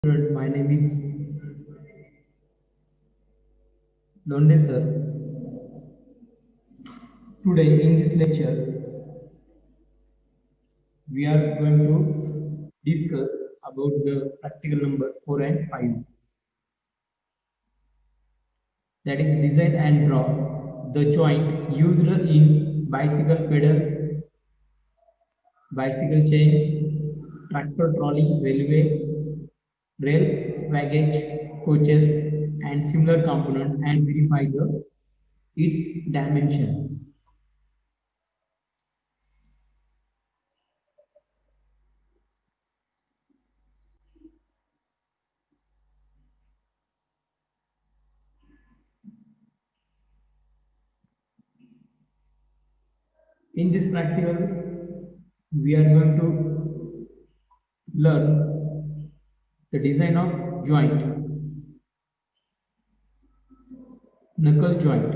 My name is Londe sir. Today in this lecture, we are going to discuss about the practical number 4 and 5. That is design and draw the joint used in bicycle pedal, bicycle chain, tractor trolley, railway, rail, baggage, coaches and similar component and verify its dimension. In this practical, we are going to learn the design of joint, knuckle joint.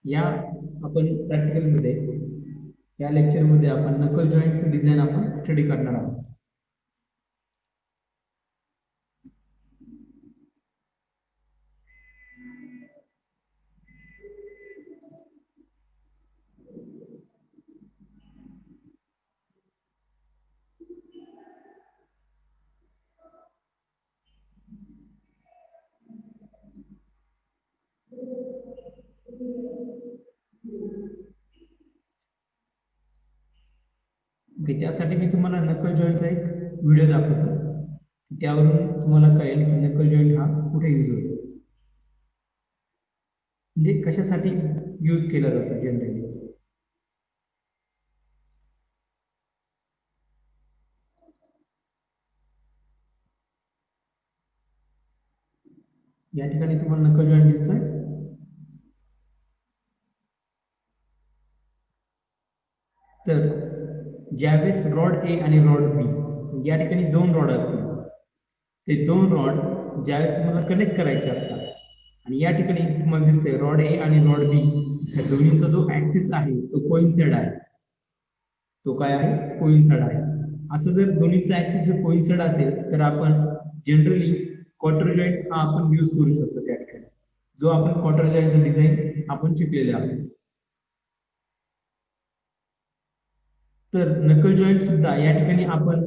या आपण practical मध्ये या lecture मध्ये आपण नकल जॉईंटचं design आपण study करणार आहोत. ओके, त्यासाठी मी तुम्हाला नकल जॉईंटचा एक व्हिडिओ दाखवतो. त्यावरून तुम्हाला कळेल की नकल जॉईंट हा कुठे यूज होतो, म्हणजे कशासाठी यूज केला जातो जनरली. या ठिकाणी तुम्हाला नकल जॉईंट दिसतोय. तर ज्यावेळेस रॉड ए आणि रॉड बी या ठिकाणी दोन रॉड असतील, ते दोन रॉड ज्यावेळेस तुम्हाला कनेक्ट करायचे असतात आणि या ठिकाणी तुम्हाला दिसतंय रॉड ए आणि रॉड बी या दोन्हींचा जो ऍक्सिस आहे तो कोइन्साइड आहे. तो काय आहे? कोइन्साइड आहे. असं जर दोन्हीचा ऍक्सिस जर कोइन्साइड असेल तर आपण जनरली क्वार्टर जॉईंट हा आपण यूज करू शकतो. त्या ठिकाणी जो आपण क्वार्टर जॉईंटचा डिझाइन आपण शिकलेले आहोत. तर नकल जॉईंट सुद्धा या ठिकाणी आपण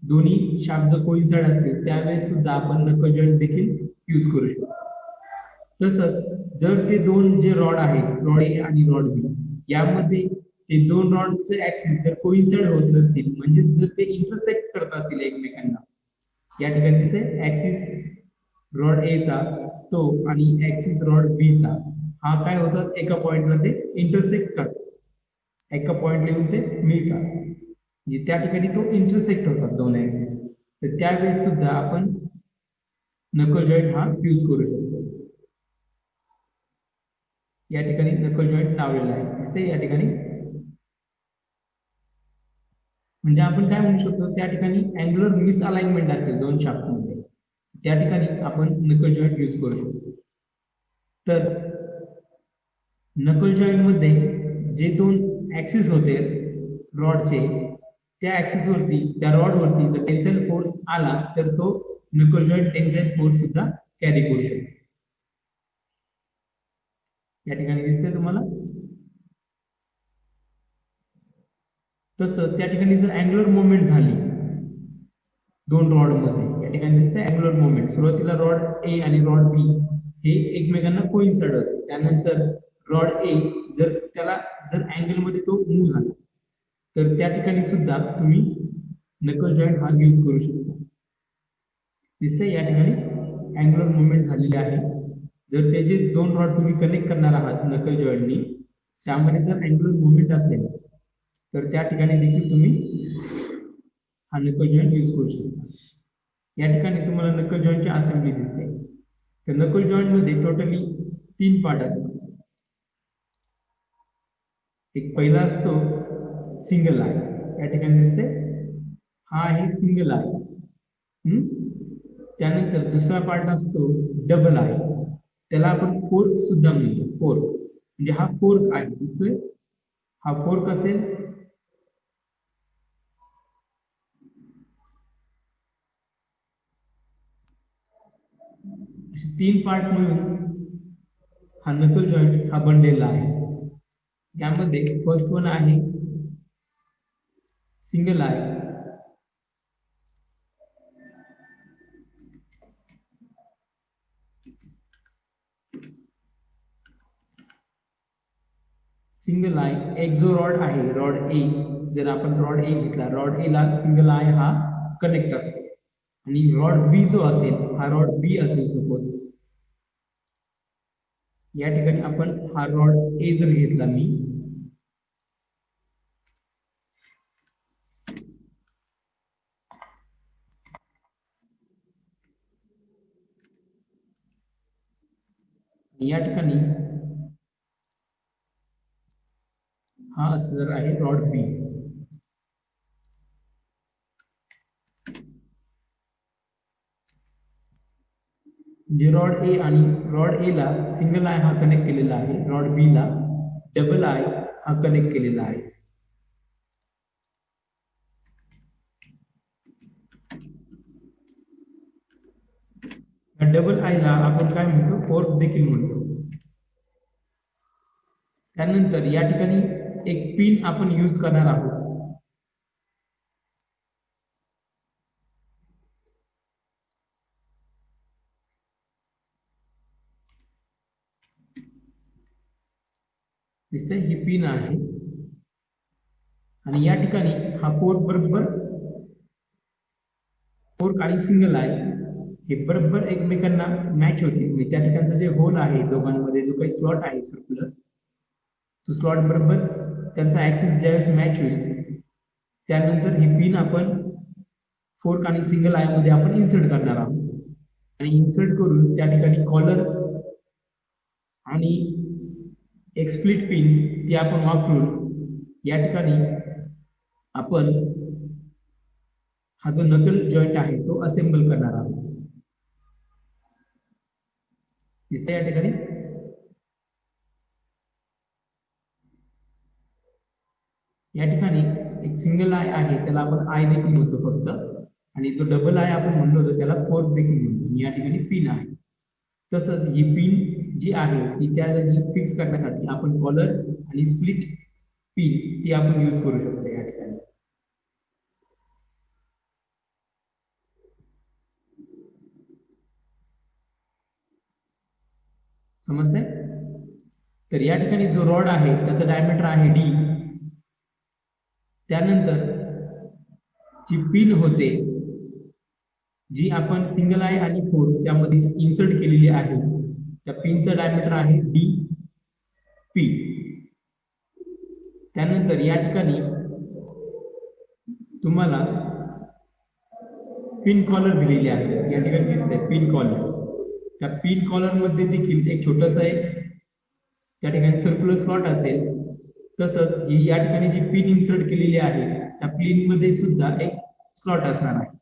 दोन्ही शाफ्ट जर कोइन्साइड असतील त्यावेळेस सुद्धा आपण नकल जॉईंट देखील यूज करू शकतो. तसंच जर ते दोन जे रॉड आहेत, रॉड ए आणि रॉड बी, यामध्ये ते दोन रॉडचे ऍक्सिस जर कोइन्साइड होत नसतील, म्हणजे जर ते इंटरसेक्ट करत असतील एकमेकांना, या ठिकाणी दिसते ऍक्सिस रॉड ए चा तो आणि ऍक्सिस रॉड बी चा हा काय होतात, एका पॉइंटला ते इंटरसेक्ट करतात, एका पॉइंटला येऊन ते मिळतात, म्हणजे त्या ठिकाणी तो इंटरसेक्ट होतात दोन ऍक्सिस. तर त्यावेळेस सुद्धा आपण नकल जॉईंट हा यूज करू शकतो. या ठिकाणी नकल जॉईंट लावलेला आहे, दिसते या ठिकाणी. म्हणजे आपण काय म्हणू शकतो, त्या ठिकाणी अँग्युलर मिसअलाइनमेंट असेल दोन शाफ्टमध्ये, त्या ठिकाणी आपण नकल जॉईंट यूज करू शकतो. तर नकल जॉईंट मध्ये जे दोन ऍक्सिस होते रॉडचे, त्या ऍक्सिस वरती त्या रॉड वरती जर टेन्साइल फोर्स आला तर तो नकल जॉईंट टेन्साइल फोर्स सुद्धा कॅरी करू शकतो. या ठिकाणी दिसतंय तुम्हाला. तसं त्या ठिकाणी जर अँग्युलर मुवमेंट झाली दोन रॉड मध्ये, या ठिकाणी दिसतंय अँग्युलर मुवमेंट. सुरुवातीला रॉड ए आणि रॉड बी हे एकमेकांना कोइन्साइड होते, त्यानंतर रॉड ए जर त्याला जर अँगल मध्ये तो मूव्ह झाला तर त्या ठिकाणी सुद्धा तुम्ही नकल जॉईंट हा यूज करू शकता. दिसतंय या ठिकाणी अँग्युलर मुवमेंट झालेली आहे. जर ते जे दोन रॉड तुम्ही कनेक्ट करणार आहात नकल जॉईंटनी, त्यामध्ये जर अँग्युलर मुवमेंट असेल तर त्या ठिकाणी देखील तुम्ही हा नकल जॉईंट यूज करू शकता. या ठिकाणी तुम्हाला नकल जॉईंटची असेंब्ली दिसते. तर नकल जॉईंट मध्ये टोटली 3 पार्ट असतात. एक पहिला असतो सिंगल आय, या ठिकाणी दिसते, हा आहे सिंगल आय. त्यानंतर दुसरा पार्ट असतो डबल आय, त्याला आपण फोर्क सुद्धा म्हणतो. फोर्क म्हणजे हा फोर्क आहे, दिसतोय हा फोर्क असेल. असे 3 पार्ट मिळून हा नकल जॉईंट हा बनलेला आहे. यामध्ये फर्स्ट वन आहे सिंगल आय, सिंगल आय एक जो रॉड आहे रॉड ए, जर आपण रॉड ए घेतला, रॉड ए ला सिंगल आय हा कनेक्ट असतो आणि रॉड बी जो असेल हा रॉड बी असेल सपोज, या ठिकाणी आपण हा रॉड ए जर घेतला मी, या ठिकाणी हा असणार आहे रॉड बी. जे रॉड ए आणि रॉड ए ला सिंगल आय हा कनेक्ट केलेला आहे, रॉड बी ला डबल आय हा कनेक्ट केलेला आहे. डबल आय ला आपण काय म्हणतो, फोर्क देखील म्हणतो. त्यानंतर या ठिकाणी एक पिन आपण यूज करणार आहोत. दिसतंय ही पिन आहे आणि या ठिकाणी हा फोर्क बरोबर, फोर्क आणि सिंगल आय हे बरोबर एकमेकांना मॅच होतील. त्या ठिकाणचा जे होल आहे दोघांमध्ये, जो काही स्लॉट आहे सर्क्युलर, तो स्लॉट बरोबर त्यांचा ऍक्सिस ज्यावेळेस मॅच होईल त्यानंतर ही पिन आपण फोर्क आणि सिंगल आय मध्ये आपण इन्सर्ट करणार आहोत आणि इन्सर्ट करून त्या ठिकाणी कॉलर आणि एक स्प्लिट पिन ती आपण वापरून या ठिकाणी आपण हा जो नकल जॉईंट आहे तो असेंबल करणार आहोत. दिसतंय या ठिकाणी. या ठिकाणी एक सिंगल आय आहे त्याला आपण आय देखील म्हणतो फक्त, आणि जो डबल आय आपण म्हणलो होतो त्याला फोर्क देखील म्हणतो. या ठिकाणी पिन आहे. तसंच ही पिन जी आहे ती त्या जागी फिक्स करण्यासाठी आपण कॉलर आणि स्प्लिट पिन ती आपण यूज करू शकतो या ठिकाणी. समजतंय. तर या ठिकाणी जो रॉड आहे त्याचा डायमीटर आहे डी. त्यानंतर जी पिन होते जी आपण सिंगल आय आणि फोर्क त्यामध्ये इन्सर्ट केलेली आहे, त्या पिनचं डायमीटर आहे डी पी. त्यानंतर या ठिकाणी तुम्हाला पिन कॉलर दिलेली आहे, या ठिकाणी दिसतंय पिन कॉलर. त्या पिन कॉलर मध्ये देखील एक छोटंसं एक त्या ठिकाणी सर्क्युलर स्लॉट असेल. तसंच ही या ठिकाणी जी पिन इन्सर्ट केलेली आहे त्या पिन मध्ये सुद्धा एक स्लॉट असणार आहे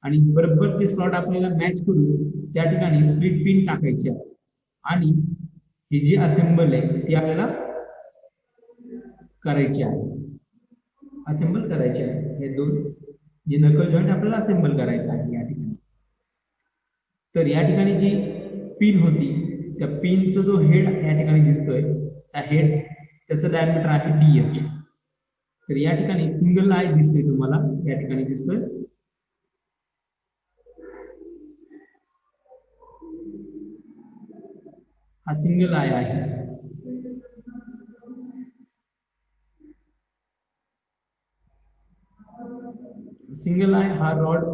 आणि बरोबर ते स्लॉट आपल्याला मॅच करून त्या ठिकाणी स्प्लिट पिन टाकायची आहे आणि ही जी असेंबल आहे ती आपल्याला करायची आहे, असेंबल करायची आहे. हे दोन जे नकल जॉईंट आपल्याला असेंबल करायचं आहे या ठिकाणी. तर या ठिकाणी जी पिन होती त्या पिनचा जो हेड या ठिकाणी दिसतोय, त्या हेड त्याचं डायमीटर आहे डी एच. तर या ठिकाणी सिंगल आय दिसतोय तुम्हाला, या ठिकाणी दिसतोय. हा सिंगल आय आहे. सिंगल आय हा रॉड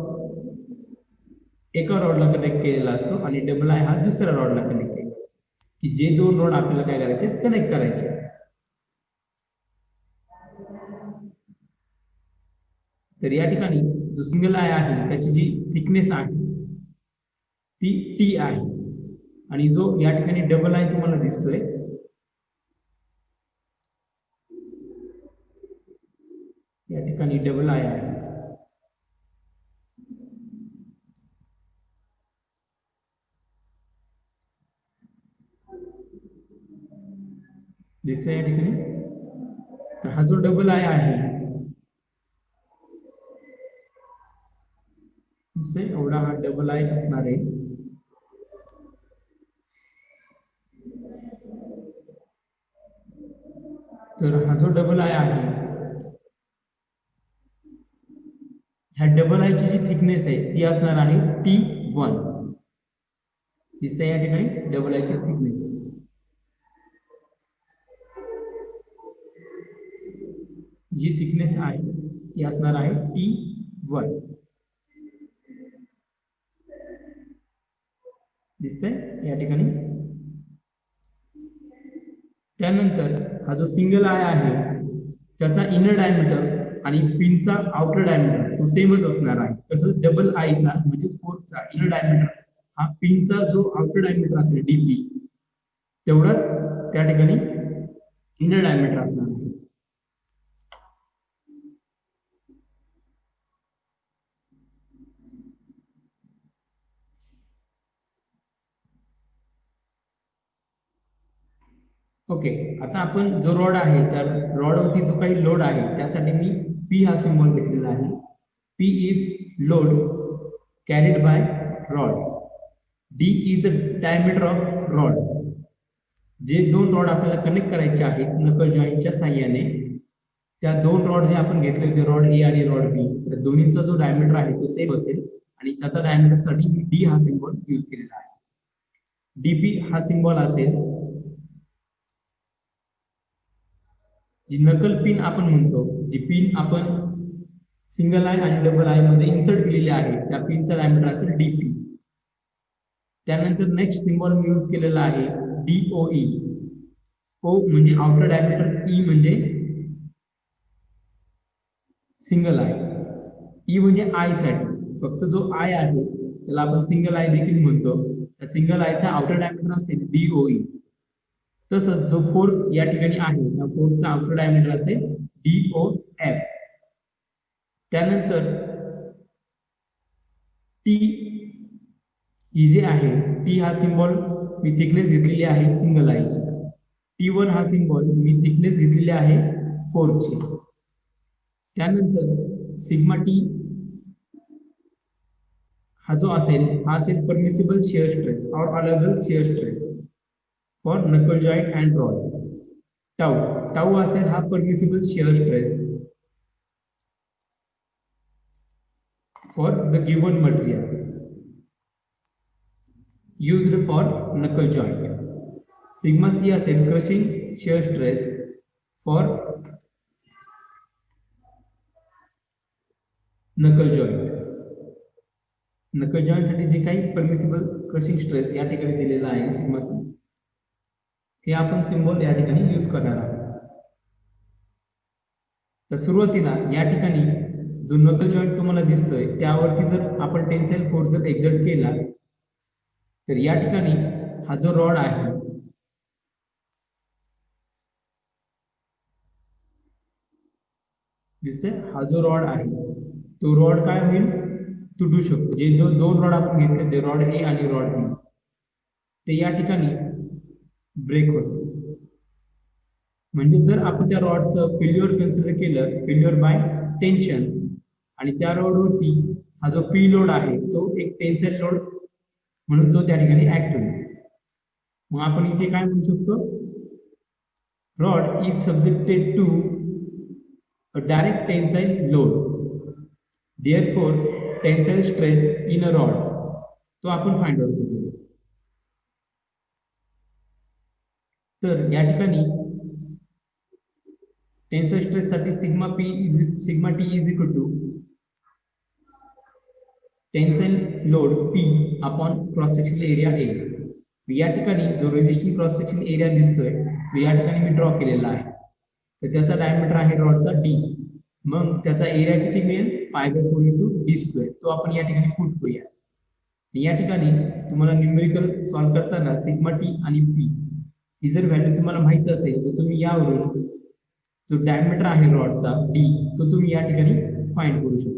एका रॉडला कनेक्ट केलेला असतो आणि डबल आय हा दुसऱ्या रॉडला कनेक्ट केलेला असतो, की जे दोन रॉड आपल्याला काय करायचे, कनेक्ट करायचे. तर या ठिकाणी जो सिंगल आय आहे त्याची जी थिकनेस आहे ती टी आहे आणि जो या ठिकाणी डबल आय तुम्हाला दिसतोय, या ठिकाणी डबल आय आहे. दिसतोय या ठिकाणी. तर हा जो डबल आय आहे एवढा हा डबल आय असणार आहे. तर हा जो डबल आय आहे, ह्या डबल आयची जी थिकनेस आहे ती असणार आहे T1. दिसतंय या ठिकाणी डबल आयची थिकनेस. जी थिकनेस आहे ती असणार आहे T1. दिसतंय या ठिकाणी. त्यानंतर हा जो सिंगल आय आहे त्याचा इनर डायमीटर आणि पिनचा आउटर डायमीटर तो सेमच असणार आहे. तसंच डबल आयचा म्हणजे फोर्थचा इनर डायमीटर हा पिनचा जो आउटर डायमीटर असेल डीपी तेवढाच त्या ठिकाणी इनर डायमीटर असणार आहे. ओके, आता आपण जो रॉड आहे त्या रॉडवरती जो काही लोड आहे त्यासाठी मी पी हा सिम्बॉल घेतलेला आहे. P is load carried by rod. D is the diameter of rod. जे दोन रॉड आपल्याला कनेक्ट करायचे आहेत नकल जॉईंटच्या साह्याने, त्या दोन रॉड जे आपण घेतले होते रॉड ए आणि रॉड बी, तर दोन्हीचा जो डायमीटर आहे तो सेम असेल आणि त्याचा डायमीटर साठी मी डी हा सिम्बॉल यूज केलेला आहे. डीपी हा सिम्बॉल असेल जी नकल पिन आपण म्हणतो, जी पिन आपण सिंगल आय आणि डबल आय मध्ये इन्सर्ट केलेली आहे त्या पिनचा डायमीटर असेल डीपी. त्यानंतर नेक्स्ट सिम्बॉल मी यूज केलेला आहे डीओई. ओ म्हणजे आउटर डायमीटर, ई म्हणजे सिंगल आय, ई म्हणजे आय साठी. फक्त जो आय आहे त्याला आपण सिंगल आय देखील म्हणतो. त्या सिंगल आयचा आउटर डायमीटर असेल डीओई. तसंच जो फोर्थ या ठिकाणी आहे त्या फोर्थचा आउटर डायमीटर असेल डीओएफ. त्यानंतर टी ही जे आहे टी हा सिम्बॉल मी थिकनेस घेतलेली आहे सिंगल आयची. T1 हा सिम्बॉल मी थिकनेस घेतलेली आहे फोर्थची. त्यानंतर सिग्मा टी हा जो असेल हा असेल परमिसिबल शियर स्ट्रेस और अलेबल शियर स्ट्रेस फॉर नकल joint and rod. Tau tau असेल हा permissible shear stress for the given material used for knuckle joint. Sigma C असेल crushing shear stress for knuckle joint. नकल joint साठी जे काही permissible crushing stress या ठिकाणी दिलेला आहे सिग्मा सी, हे आपण सिम्बॉल या ठिकाणी यूज करणार आहोत. तर सुरुवातीला या ठिकाणी जो नकल जॉइंट तुम्हाला दिसतोय त्यावरती जर आपण टेन्साइल फोर्स जर एक्झर्ट केला तर या ठिकाणी हा जो रॉड आहे दिसतोय, हा जो रॉड आहे तो रॉड काय होईल तुटू शकतो. जे दोन रॉड आपण घेतले ते रॉड ए आणि रॉड बी ते या ठिकाणी ब्रेक होते. म्हणजे जर आपण त्या रॉडचं फेल्युअर कन्सिडर केलं, फेल्युअर बाय टेन्शन, आणि त्या रॉडवरती हा जो पी लोड आहे तो एक टेन्साइल लोड म्हणून तो त्या ठिकाणी ऍक्ट होईल. मग आपण इथे काय म्हणू शकतो, rod is subjected to a direct tensile load, therefore tensile stress in a rod तो आपण फाइंड आउट करू. तर या ठिकाणी टेन्साइल स्ट्रेस साठी sigma T is equal to tensile load P upon cross sectional area A. या ठिकाणी जो रेजिस्टिंग क्रॉस सेक्शन एरिया दिसतोय तो या ठिकाणी मी ड्रॉ केलेला आहे, तर त्याचा डायमीटर आहे रॉडचा डी. मग त्याचा एरिया किती मिळेल, pi by 4 into D square. तो आपण या ठिकाणी पुट करूया. या ठिकाणी तुम्हाला न्यूमेरिकल सॉल्व करताना सिग्मा टी आणि पी ही जर व्हॅल्यू तुम्हाला माहित असेल तर तुम्ही यावरून जो डायमीटर आहे रॉडचा डी तो तुम्ही या ठिकाणी फाइंड करू शकता.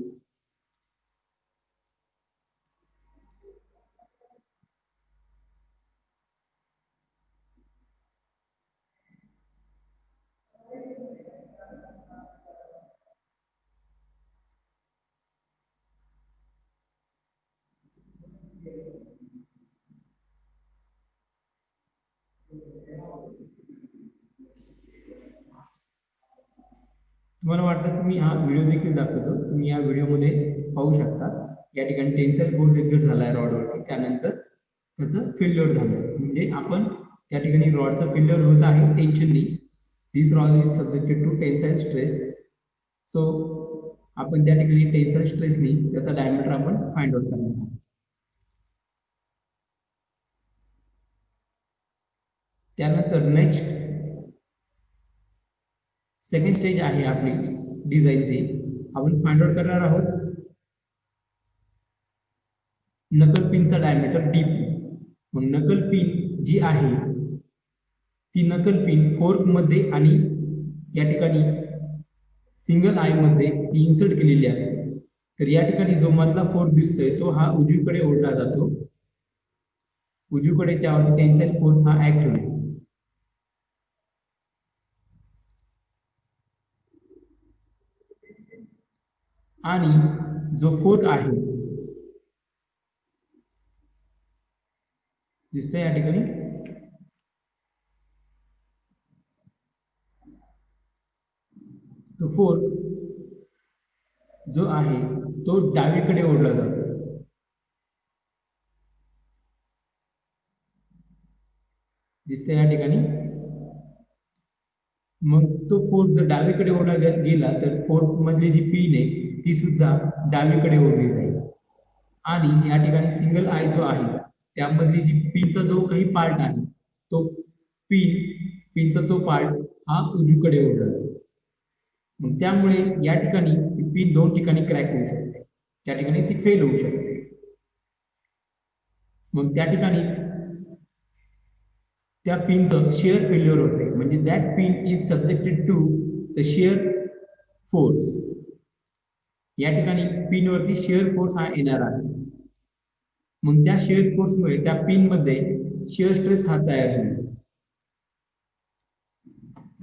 तुम्हाला वाटतं तुम्ही हा व्हिडिओ देखील दाखवतो, तुम्ही या व्हिडिओमध्ये पाहू शकता. या ठिकाणी टेन्साईल फोर्स एक्झर्ट झाला आहे रॉडवरती, त्यानंतर त्याचं फेल्युअर झालं. म्हणजे आपण त्या ठिकाणी रॉडचं फेल्युअर होत आहे टेन्शननी. This rod is subjected to tensile stress. So आपण त्या ठिकाणी टेन्साईल स्ट्रेसनी त्याचा डायमीटर आपण फाइंड आउट करणार आहोत. त्यानंतर नेक्स्ट सेकंड स्टेज आहे आपली डिझाईनची. आपण फाइंड आउट करणार आहोत नकल पिनचा डायमीटर डीपी. मग नकल पिन जी आहे ती नकल पिन फोर्क मध्ये आणि या ठिकाणी सिंगल आय मध्ये ती इन्सर्ट केलेली असते. तर या ठिकाणी जो मधला फोर्क दिसतोय तो हा उजवीकडे ओढला जातो. उजवीकडे त्यावरती टेन्साईल फोर्स हा ऍक्ट होईल. आणि जो फोर्क आहे दिसतोय या ठिकाणी, तो फोर्क जो आहे तो डावीकडे ओढला जातो. दिसतंय या ठिकाणी. मग तो फोर्क जर डावीकडे ओढला गेला तर फोर्क मधली जी पिन आहे ती सुद्धा डावीकडे ओढली जाईल. आणि या ठिकाणी सिंगल आय जो आहे त्यामधली जी पिनचा जो काही पार्ट आहे तो पिनचा तो पार्ट हा उजवीकडे ओढला जातो. मग त्यामुळे या ठिकाणी ती पिन दोन ठिकाणी क्रॅक होऊ शकते, त्या ठिकाणी ती फेल होऊ शकते. मग त्या ठिकाणी त्या पिनचं शेअर फेल्युअर होते. म्हणजे that pin is subjected to the shear force. या ठिकाणी पिनवरती शेअर फोर्स हा येणार आहे. मग त्या शेअर फोर्समुळे त्या पिन मध्ये शेअर स्ट्रेस हा तयार होईल.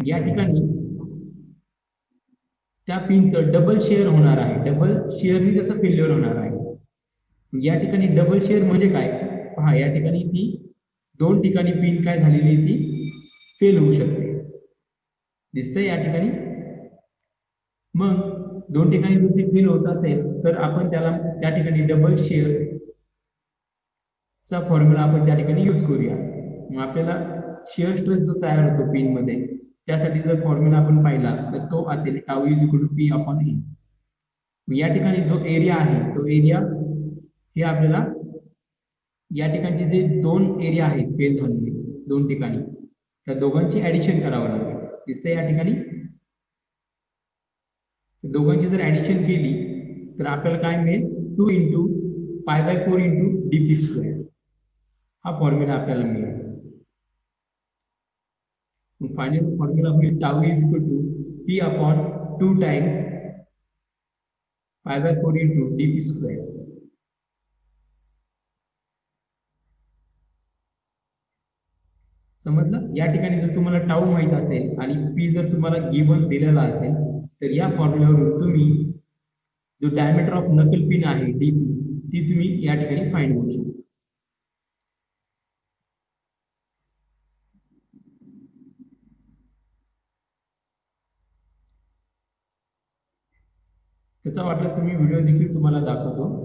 या ठिकाणी त्या पिनचं डबल शेअर होणार आहे. डबल शेअरनी त्याचा फेल्युअर होणार आहे. या ठिकाणी डबल शेअर म्हणजे काय पहा, या ठिकाणी ती दोन ठिकाणी पिन काय झालेली ती फेल होऊ शकते. दिसतंय या ठिकाणी. मग दोन ठिकाणी जर ती फेल होत असेल तर आपण त्याला त्या ठिकाणी डबल शेअर चा फॉर्म्युला आपण त्या ठिकाणी यूज करूया. मग आपल्याला शेअर स्ट्रेस जो तयार होतो पिन मध्ये त्यासाठी जर फॉर्म्युला आपण पाहिला तर तो असेल tau is equal to P upon A. या ठिकाणी जो एरिया आहे तो एरिया हे आपल्याला या ठिकाणचे जे दोन एरिया आहेत फेल झालेले दोन ठिकाणी त्या दोघांची ऍडिशन करावं लागेल. दिसतंय या ठिकाणी. दोघांची जर ऍडिशन केली तर आपल्याला काय मिळेल 2 इंटू π/4 इंटू dp स्क्वेअर हा फॉर्म्युला आपल्याला मिळेल. फायनल फॉर्म्युला होईल tau is equal to P upon 2 times π/4 into dp square. समजलं. या ठिकाणी जर तुम्हाला टाऊ माहित असेल आणि पी जर तुम्हाला गिवन दिलेला असेल तर या फॉर्म्युल्यावरून तुम्ही जो डायमीटर ऑफ नकल पिन आहे डीपी ती तुम्ही या ठिकाणी फाइंड करू शकता. त्याचा वाटल्यास तुम्ही व्हिडिओ देखील तुम्हाला दाखवतो.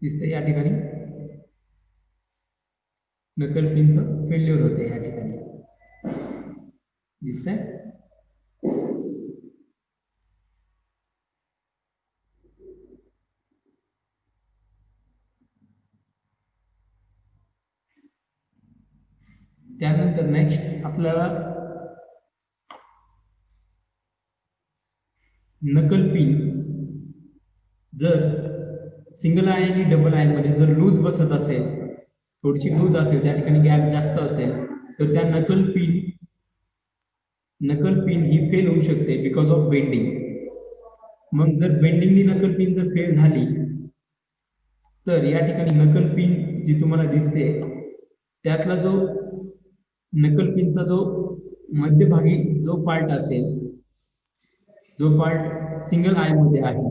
दिसतंय या ठिकाणी नकल पिनचं फेल्युअर होते या ठिकाणी. दिसतंय. त्यानंतर नेक्स्ट आपल्याला नकल पिन जर सिंगल आय आणि डबल आय मध्ये जर लूज बसत असेल, थोडीशी लूज असेल, त्या ठिकाणी गॅप जास्त असेल तर त्या नकल पिन ही फेल होऊ शकते बिकॉज ऑफ बेंडिंग. मग जर बेंडिंगनी नकल पिन जर फेल झाली तर या ठिकाणी नकल पिन जी तुम्हाला दिसते त्यातला जो नकल पिनचा जो मध्यभागी जो पार्ट असेल, जो पार्ट सिंगल आय मध्ये आहे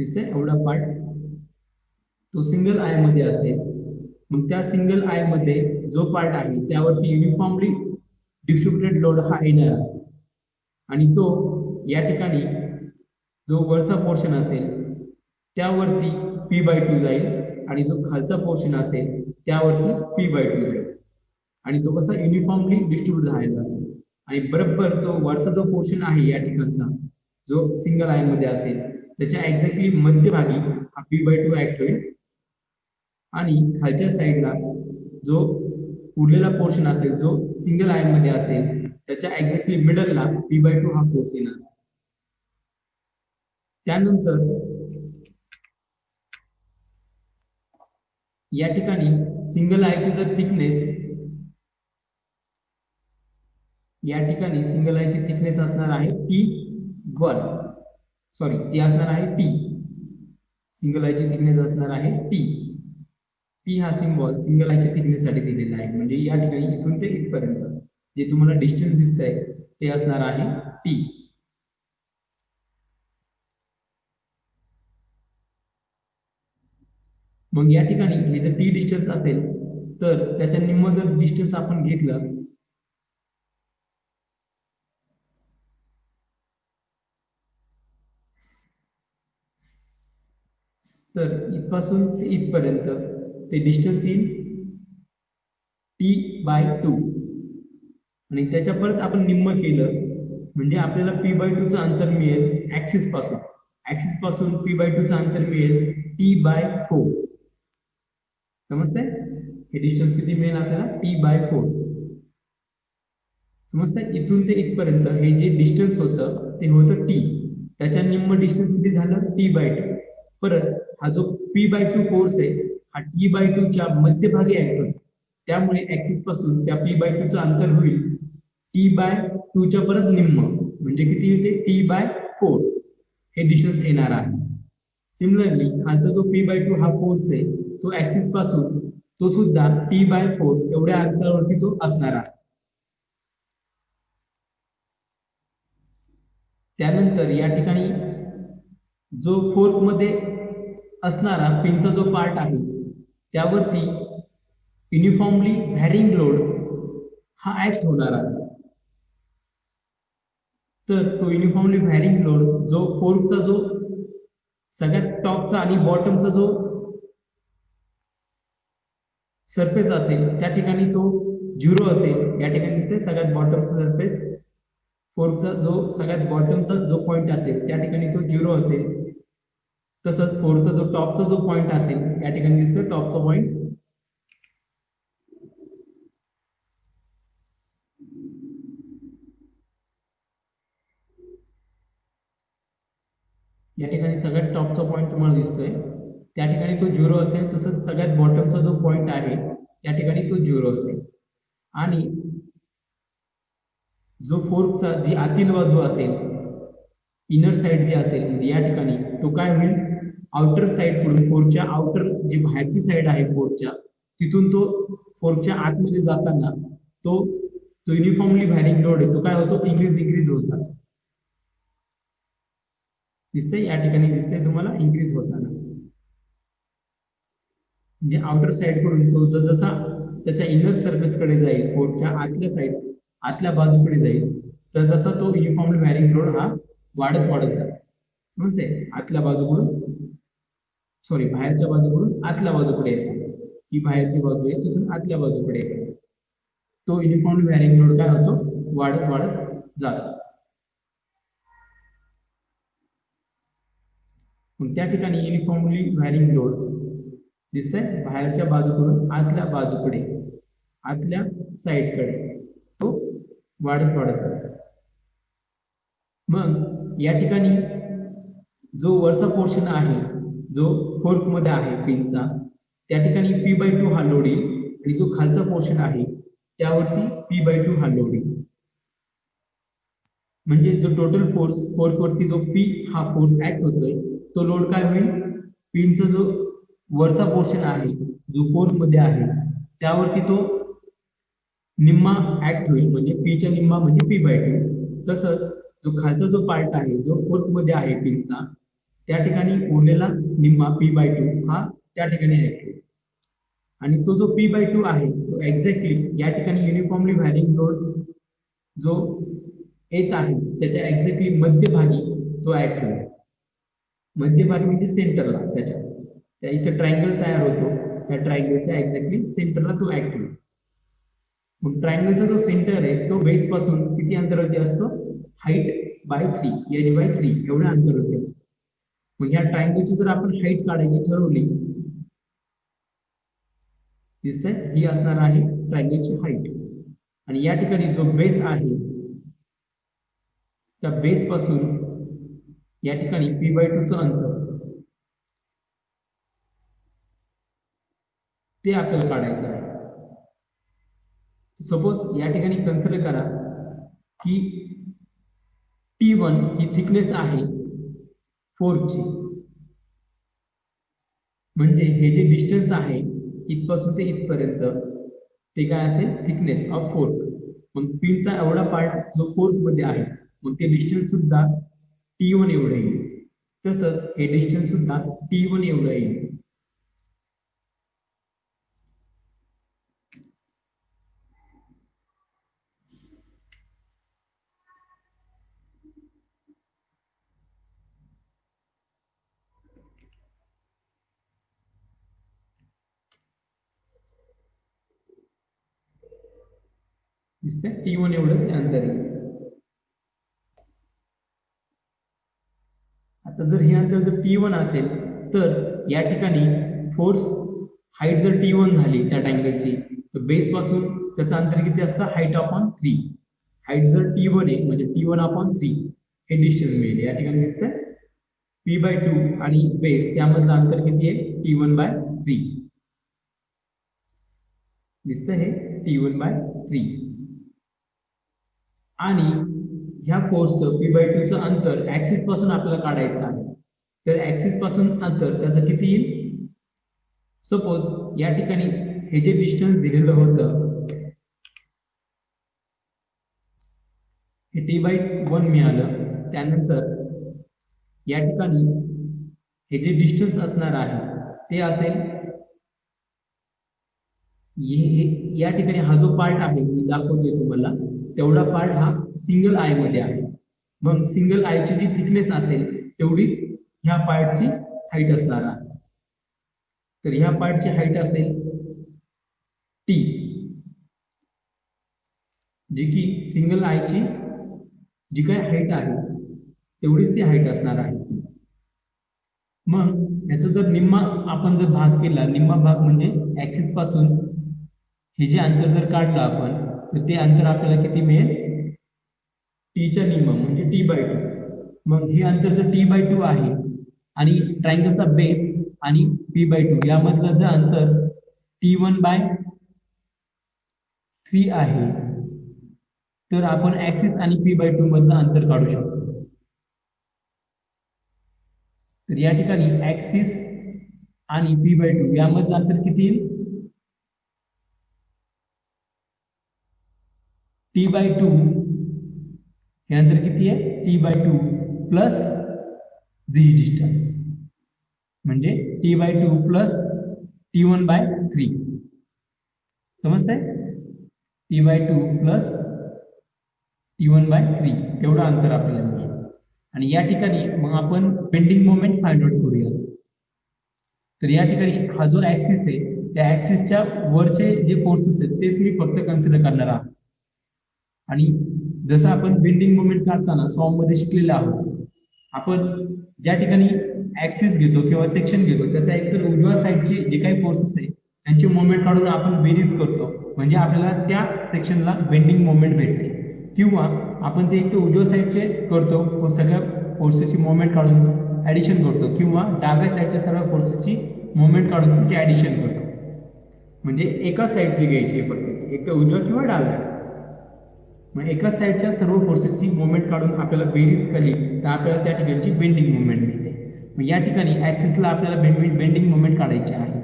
दिसतंय एवढा पार्ट तो सिंगल आय मध्ये असेल. मग त्या सिंगल आय मध्ये जो पार्ट आहे त्यावरती युनिफॉर्मली डिस्ट्रीब्युटेड लोड हा येणार आहे. आणि तो या ठिकाणी जो वरचा पोर्शन असेल त्यावरती P/2 जाईल आणि जो खालचा पोर्शन असेल त्यावरती P/2 जाईल. आणि तो कसा युनिफॉर्मली डिस्ट्रीब्यूट झालेला असेल. आणि बरोबर तो वरचा जो पोर्शन आहे या ठिकाणचा जो सिंगल आय मध्ये असेल त्याच्या एक्झॅक्टली मध्यभागी हा P/2 ऍक्ट होईल. आणि खालच्या साईडला जो उरलेला पोर्शन असेल जो सिंगल आय मध्ये असेल त्याच्या एक्झॅक्टली मिडलला P/2 हा फोर्स येणार. त्यानंतर या ठिकाणी सिंगल आयची जर थिकनेस असणार आहे T1 सॉरी ती असणार आहे T. सिंगल आयची थिकनेस असणार आहे T हा सिंबॉल सिंगल आयच्या थिकनेस साठी दिलेला आहे. म्हणजे या ठिकाणी इथून ते इथपर्यंत जे तुम्हाला डिस्टन्स दिसतंय ते असणार आहे T. मग या ठिकाणी हे जर T डिस्टन्स असेल तर त्याच्या निम्म जर डिस्टन्स आपण घेतलं तर इथपासून ते इथपर्यंत ते डिस्टन्स येईल T/2 आणि त्याच्या परत आपण निम्म केलं म्हणजे आपल्याला P/2 चं अंतर मिळेल ऍक्सिस पासून P/2 चं अंतर मिळेल T/4. समजतंय हे डिस्टन्स किती मिळेल आपल्याला T/4. समजतंय इथून ते इथपर्यंत हे जे डिस्टन्स होतं ते होतं T. त्याच्या निम्म डिस्टन्स किती झालं T/2. परत हा जो P/2 फोर्स आहे हा T/2 च्या मध्यभागी ऍक्ट होतो. त्यामुळे ऍक्सिस पासून त्या P/2 चं अंतर होईल T/2 च्या परत निम्म म्हणजे किती येते T/4 हे डिस्टन्स येणार आहे. सिमिलरली खालचा जो P/2 हा फोर्स आहे तो ऍक्सिस पासून तो सुद्धा T/4 एवढ्या अंतरावरती तो असणार आहे. त्यानंतर या ठिकाणी जो फोर्क मध्ये असणारा पिनचा जो पार्ट आहे त्यावरती युनिफॉर्मली व्हॅरिंग लोड हा ऍक्ट होणार आहे. तर तो युनिफॉर्मली व्हॅरिंग लोड जो फोर्कचा जो सगळ्यात टॉपचा आणि बॉटमचा जो सरफेस असेल त्या ठिकाणी तो 0 असेल. या ठिकाणी दिसते सगळ्यात बॉटमचा सरफेस फोर्कचा जो सगळ्यात बॉटमचा जो पॉइंट असेल त्या ठिकाणी तो 0 असेल. तसंच फोर्कचा जो टॉपचा जो पॉइंट असेल या ठिकाणी दिसतो टॉपचा पॉइंट या ठिकाणी सगळ्यात टॉपचा पॉइंट तुम्हाला दिसतोय त्या ठिकाणी तो 0 असेल. तसंच सगळ्यात बॉटमचा जो पॉइंट आहे त्या ठिकाणी तो 0 असेल. आणि जो फोर्कचा जी आतील बाजू असेल इनर साइड जी असेल म्हणजे या ठिकाणी तो काय होईल आउटर साइड कडून फोर्कच्या आउटर जी बाहेरची साइड आहे फोर्कच्या तिथून तो फोर्कच्या आतमध्ये जाताना तो जो युनिफॉर्मली व्हॅरिंग लोड आहे तो काय होतो इन्क्रीज होत जातो. दिसतंय या ठिकाणी दिसतंय तुम्हाला इन्क्रीज होताना म्हणजे आउटर साइड कडून तो जसा त्याच्या इनर सरफेस कडे जाईल फोर्कच्या आतल्या बाजूकडे जाईल तर जसा तो युनिफॉर्मली व्हॅरिंग लोड हा वाढत जातो. समजते आतल्या बाजूकडून सॉरी बाहेरच्या बाजूकडून आतल्या बाजूकडे येतो. ही बाहेरची बाजू आहे तिथून आतल्या बाजूकडे येतो. तो युनिफॉर्मली व्हॅरिंग लोड काय होतो वाढत जातो. मग त्या ठिकाणी युनिफॉर्मली व्हॅरिंग लोड दिसतंय बाहेरच्या बाजूकडून आतल्या साइडकडे तो वाढत जातो. मग या ठिकाणी जो वरचा पोर्शन आहे जो फोर्क मध्ये आहे पिनचा त्या ठिकाणी P/2 हा लोड येईल आणि जो खालचा पोर्शन आहे त्यावरती P/2 हा लोड येईल. म्हणजे जो टोटल फोर्स फोर्क वरती जो P हा फोर्स ऍक्ट होतोय तो लोड काय होईल पिनचा जो वरचा पोर्शन आहे जो फोर्क मध्ये आहे त्यावरती तो निम्मा ऍक्ट होईल म्हणजे P च्या निम्मा म्हणजे P/2. तसंच जो खालचा जो पार्ट आहे जो फोर्क मध्ये आहे पिनचा त्या ठिकाणी उरलेला निम्मा p/2 हा त्या ठिकाणी ऍक्टिव्ह आणि तो जो p/2 आहे तो एक्झॅक्टली या ठिकाणी युनिफॉर्मली व्हॅरिंग लोड जो येत आहे त्याच्या एक्झॅक्टली मध्यभागी तो ऍक्टिव्ह आहे. मध्यभागी म्हणजे सेंटरला त्या इथे ट्रायंगल तयार होतो त्या ट्रायंगलच्या एक्झॅक्टली सेंटरला तो ऍक्टिव्ह. मग ट्रायंगलचा जो सेंटर आहे तो बेस पासून किती अंतरावरती असतो हाईट बाय 3 h/3 एवढ्या अंतरावरती असतो. मग ह्या ट्रायंगलची जर आपण हाईट काढायची ठरवली दिसतंय ही असणार आहे ट्रायंगलची हाईट आणि या ठिकाणी जो बेस आहे त्या बेस पासून या ठिकाणी p/2 चं अंतर ते आपल्याला काढायचं आहे. सपोज या ठिकाणी कन्सिडर करा की T1 ही थिकनेस आहे 4 ची म्हणजे हे जे डिस्टन्स आहे इथपासून ते इथपर्यंत ते काय असेल थिकनेस ऑफ फोर्क. मग पिनचा एवढा पार्ट जो फोर्क मध्ये आहे मग ते डिस्टन्स सुद्धा T1 एवढं येईल. तसंच हे डिस्टन्स सुद्धा T1 एवढं येईल. दिसतंय T1 एवढं ते अंतर येईल. आता जर हे अंतर जर T1 असेल तर या ठिकाणी फोर्स हाईट जर T1 झाली त्या ट्रायंगलची तर बेस पासून त्याचं अंतर किती असतं हाईट अपॉन 3. हाईट जर T1 आहे म्हणजे T1/3 हे डिस्टन्स मिळेल. या ठिकाणी दिसतंय p/2 आणि बेस त्यामधलं अंतर किती आहे T1/3 दिसतंय हे T1/3 आणि ह्या फोर्सचं p/2 चं अंतर ऍक्सिस पासून आपल्याला काढायचं आहे. तर ऍक्सिस पासून अंतर त्याचं किती येईल सपोज या ठिकाणी हे जे डिस्टन्स दिलेलं होतं हे T/1 मिळालं. त्यानंतर या ठिकाणी हे जे डिस्टन्स असणार आहे ते असेल या ठिकाणी हा जो पार्ट आहे मी दाखवतोय तुम्हाला तेवढा पार्ट हा सिंगल आय मध्ये आहे. मग सिंगल आयची जी थिकनेस असेल तेवढीच ह्या पार्टची हाईट असणार आहे. तर ह्या पार्टची हाईट असेल T जी की सिंगल आयची जी काय हाईट आहे तेवढीच ती हाईट असणार आहे. मग याचा जर निम्मा आपण जर भाग केला निम्मा भाग म्हणजे ऍक्सिस पासून हे जे अंतर जर काढलं आपण तर ते अंतर आपल्याला किती मिळेल टीच्या निम्मा म्हणजे T/2. मग हे अंतर जर T/2 आहे आणि ट्रायंगलचा बेस आणि p/2 यामधलं जर अंतर T1/3 आहे तर आपण ऍक्सिस आणि p/2 मधलं अंतर काढू शकतो. तर या ठिकाणी ऍक्सिस आणि p/2 यामधलं अंतर किती येईल T/2 हे अंतर किती आहे T/2 प्लस दिस डिस्टन्स म्हणजे T/2 प्लस T1/3 समजतंय T/2 प्लस T1/3 एवढं अंतर आपल्याला मिळेल. आणि या ठिकाणी मग आपण बेंडिंग मोमेंट फाइंड आउट करूया. तर या ठिकाणी हा जो ऍक्सिस आहे त्या ऍक्सिसच्या वरचे जे फोर्सेस आहेत तेच मी फक्त कन्सिडर करणार आहे. आणि जसं आपण बेंडिंग मोमेंट काढताना सॉम मध्ये शिकलेलं आहोत आपण ज्या ठिकाणी ऍक्सिस घेतो किंवा सेक्शन घेतो त्याचा एकतर उजव्या साईडचे जे काही फोर्सेस आहे त्यांचे मोमेंट काढून आपण बेरीज करतो म्हणजे आपल्याला त्या सेक्शनला बेंडिंग मोमेंट भेटते. किंवा आपण ते एक तर उजव्या साईडचे करतो सगळ्या फोर्सेसची मोमेंट काढून ऍडिशन करतो किंवा डाव्या साईडच्या सर्व फोर्सेसची मोमेंट काढून त्याची ऍडिशन करतो. म्हणजे एकाच साईडची घ्यायची फक्त एक तर उजव्या किंवा डाव्या. मग एकाच साईडच्या सर्व फोर्सेसची मोमेंट काढून आपल्याला बेरीज केली तर आपल्याला त्या ठिकाणची बेंडिंग मोमेंट मिळते. मग या ठिकाणी ऍक्सिसला आपल्याला बेंडिंग मोमेंट काढायची आहे.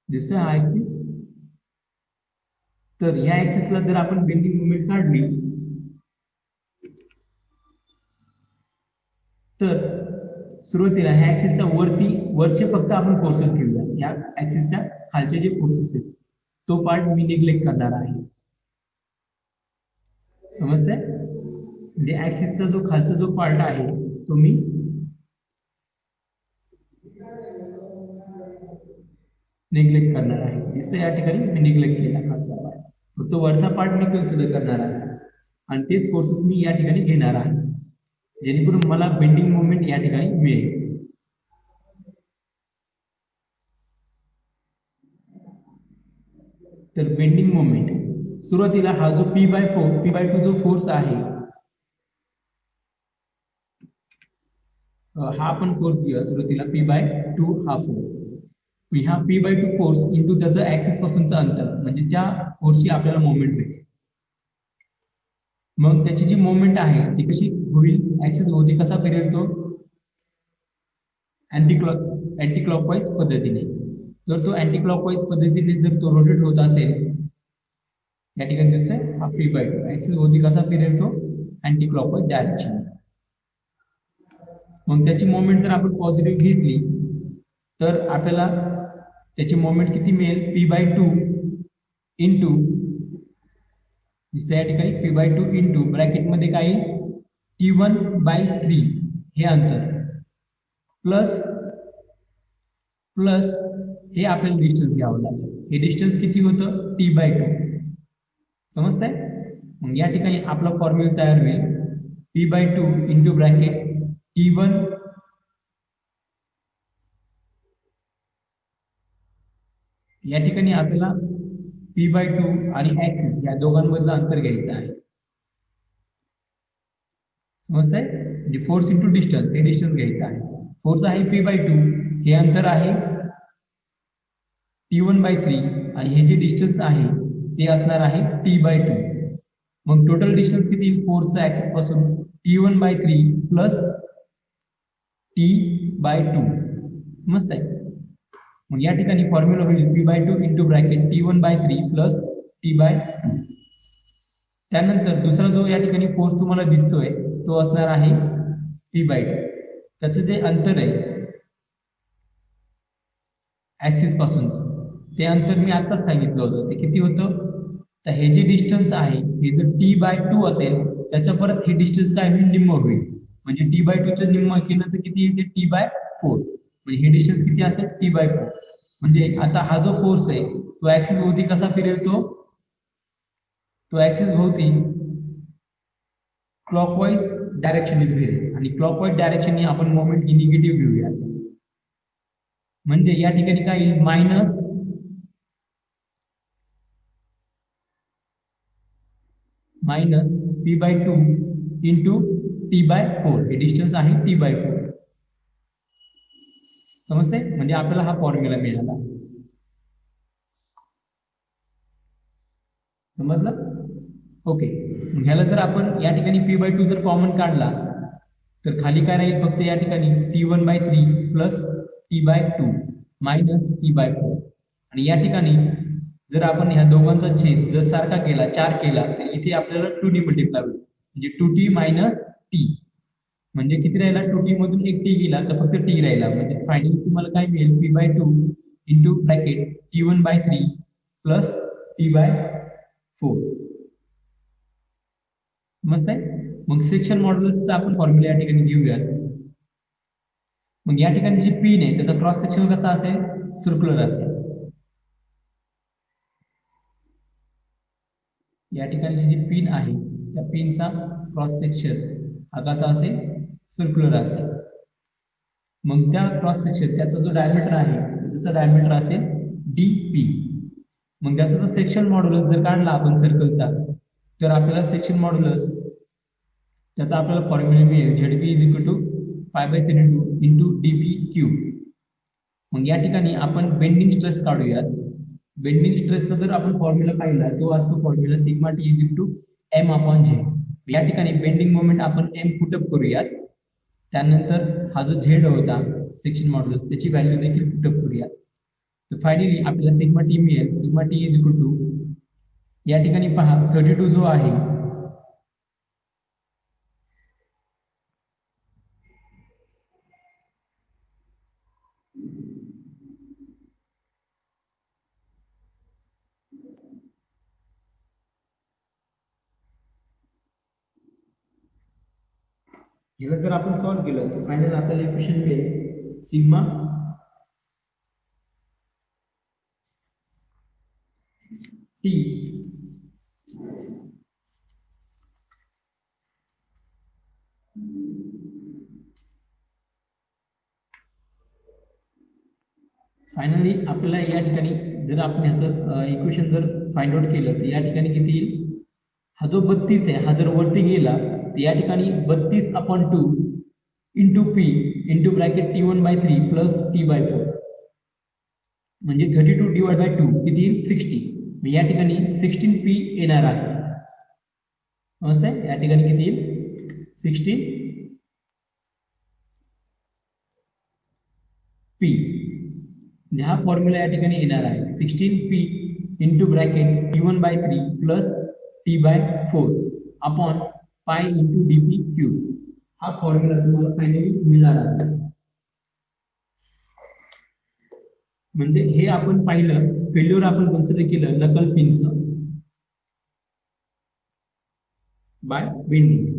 दिसतोय हा ऍक्सिस. तर ह्या ऍक्सिसला जर आपण बेंडिंग मोमेंट काढली तर सुरुवातीला ह्या ऍक्सिसच्या वरचे फक्त आपण फोर्सेस घेऊया. या ऍक्सिसच्या खालचे जे फोर्सेस आहेत तो पार्ट मी निग्लेक्ट करणार आहे. समजतंय? म्हणजे ऍक्सिसचा जो खालचा जो पार्ट आहे तो मी निग्लेक्ट करणार आहे. दिसतंय या ठिकाणी मी निग्लेक्ट केला खालचा पार्ट, फक्त वरचा पार्ट मी कन्सिडर करणार आहे आणि तेच फोर्सेस मी या ठिकाणी घेणार आहे, जेणेकरून मला बेंडिंग मोमेंट या ठिकाणी मिळेल. तर बेंडिंग मोमेंट सुरुवातीला हा जो P/2 जो फोर्स आहे हा आपण फोर्स घेऊया. सुरुवातीला P/2 हा फोर्स, ह्या P/2 फोर्स इंटू त्याचं ऍक्सिस पासूनचं अंतर, म्हणजे त्या फोर्सची आपल्याला मोमेंट भेटेल. मग त्याची जी मोमेंट आहे ती कशी होईल, ऍक्सिस भोवती कसा फिरेल तो अँटी क्लॉकवाईज पद्धतीने. जर तो अँटी क्लॉकवाईज पद्धतीने जर तो रोटेट होत असेल, या ठिकाणी दिसतोय हा P/2 ऍक्सिस भोवती कसा फिरेल तो अँटी क्लॉकवाईज डायरेक्शन. मग त्याची मोमेंट जर आपण पॉझिटिव्ह घेतली तर आपल्याला त्याची मोमेंट किती मिळेल, P/2 इंटू या ठिकाणी P/2 इंटू ब्रॅकेटमध्ये काय T1/3 हे अंतर प्लस हे आपल्याला डिस्टन्स घ्यावं लागेल. हे डिस्टन्स किती होतं, T/2. समजतंय? मग या ठिकाणी आपला फॉर्म्युला तयार होईल P/2 इंटू ब्रॅकेट T1 या ठिकाणी आपल्याला P/2 आणि ऍक्सिस या दोघांमधलं अंतर घ्यायचं आहे. समजतंय? म्हणजे फोर्स इंटू डिस्टन्स, हे डिस्टन्स घ्यायचं आहे. फोर्स आहे P/2, हे अंतर आहे T1/3 आणि हे जे डिस्टन्स आहे ते असणार आहे T/2. मग टोटल डिस्टन्स किती फोर्सचा ऍक्सिस पासून, T1/3 प्लस T/2. समजतंय? मग या ठिकाणी फॉर्म्युला होईल P/2 into bracket T1/3 plus T/2. त्यानंतर दुसरा जो या ठिकाणी फोर्स तुम्हाला दिसतोय तो असणार आहे P/2. त्याचं जे अंतर आहे ऍक्सिस पासून, ते अंतर मी आताच सांगितलं होतं, ते किती होतं. तर हे जे डिस्टन्स आहे हे जर T/2 असेल त्याच्या परत हे डिस्टन्स काय होईल, निम्म होईल. म्हणजे T/2 चं निम्म केलं तर किती येते, T/4. म्हणजे हे डिस्टन्स किती असेल, T/4. म्हणजे आता हा जो फोर्स आहे तो ऍक्सिस भोवती कसा फिरेल, तो ऍक्सिस भोवती क्लॉकवाईज डायरेक्शनने फिरेल आणि क्लॉकवाईज डायरेक्शनने आपण मोमेंट ही निगेटिव्ह घेऊया. म्हणजे या ठिकाणी काय येईल, मायनस P/2 इंटू T/4. हे डिस्टन्स आहे T/4. समजते? म्हणजे आपल्याला हा फॉर्म्युला मिळाला. समजलं? ओके. ह्याला जर आपण या ठिकाणी P/2 जर कॉमन काढला तर खाली काय राहील, फक्त या ठिकाणी T1/3 plus T/2 minus T/4. आणि या ठिकाणी जर आपण ह्या दोघांचा छेद जर सारखा केला, 4 केला, तर इथे आपल्याला 2 मल्टिप्लाय होईल, म्हणजे 2t मायनस t. म्हणजे किती राहिला, 2t मधून एक t गेला तर फक्त t राहिला. म्हणजे फायनली तुम्हाला काय मिळेल, P/2 into bracket T1/3 plus T/4. मस्त आहे. मग सेक्शन मॉड्युलसचा आपण फॉर्म्युला या ठिकाणी घेऊयात. मग या ठिकाणी जी पिन आहे त्याचा क्रॉस सेक्शन कसा असेल, सर्क्युलर असेल. या ठिकाणी जी पिन आहे त्या पिनचा क्रॉस सेक्शन हा कसा असेल, सर्क्युलर असेल. मग त्या क्रॉस सेक्शन त्याचा जो डायमीटर आहे त्याचा डायमीटर असेल dp. मग त्याचा जर सेक्शन मॉड्युलस जर काढला आपण सर्कलचा, तर आपल्याला सेक्शन मॉड्युलस त्याचा आपल्याला फॉर्म्युला मिळेल ZP is equal to π/32 into dp cube. मग या ठिकाणी आपण बेंडिंग स्ट्रेस काढूयात. बेंडिंग स्ट्रेसचा जर आपण फॉर्म्युला पाहिला तो असतो formula sigma T is equal to m/z. या ठिकाणी बेंडिंग मोमेंट आपण m पुटअप करूयात. त्यानंतर हा जो z होता सेक्शन मॉड्युलस त्याची व्हॅल्यू देखील पुटअप करूयात. तर फायनली आपल्याला सिग्मा टी मिळेल. Sigma T is equal to या ठिकाणी पहा 32 जो आहे याला जर आपण सॉल्व्ह केलं तर फायनल आपल्याला इक्वेशन मिळेल सिग्मा टी फायनली आपल्याला या ठिकाणी जर आपण ह्याचं इक्वेशन जर फाइंड आउट केलं तर या ठिकाणी किती येईल? हा जो 32 आहे हा जर वरती गेला तर या ठिकाणी 32/2 into P into bracket T1/3 plus T/4 म्हणजे 32 डिवाइड बाय 2 किती येईल? 60. या ठिकाणी 16p येणार आहे. समजतंय? या ठिकाणी किती येईल? 16p. हा फॉर्म्युला या ठिकाणी येणार आहे 16p into bracket T1/3 plus T/4 upon pi into dp cube. हा फॉर्म्युला तुम्हाला फायनली मिळणार आहे. म्हणजे हे आपण पाहिलं फेल्युअर आपण कन्सिडर केलं नकल पिनचं बाय बेंडिंग.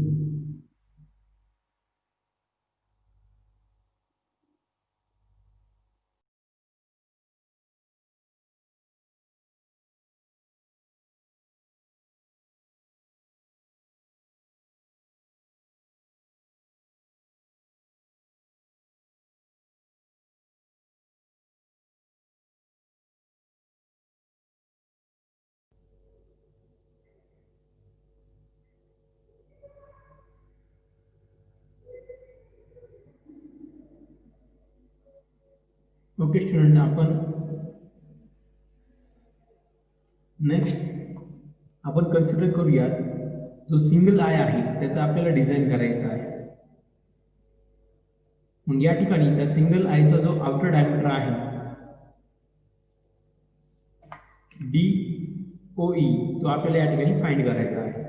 ओके स्टुडंट, आपण नेक्स्ट आपण कन्सिडर करूया जो सिंगल आय आहे त्याचा आपल्याला डिझाईन करायचा आहे. मग या ठिकाणी त्या सिंगल आयचा जो आउटर डायमीटर आहे DOE तो आपल्याला या ठिकाणी फाइंड करायचा आहे.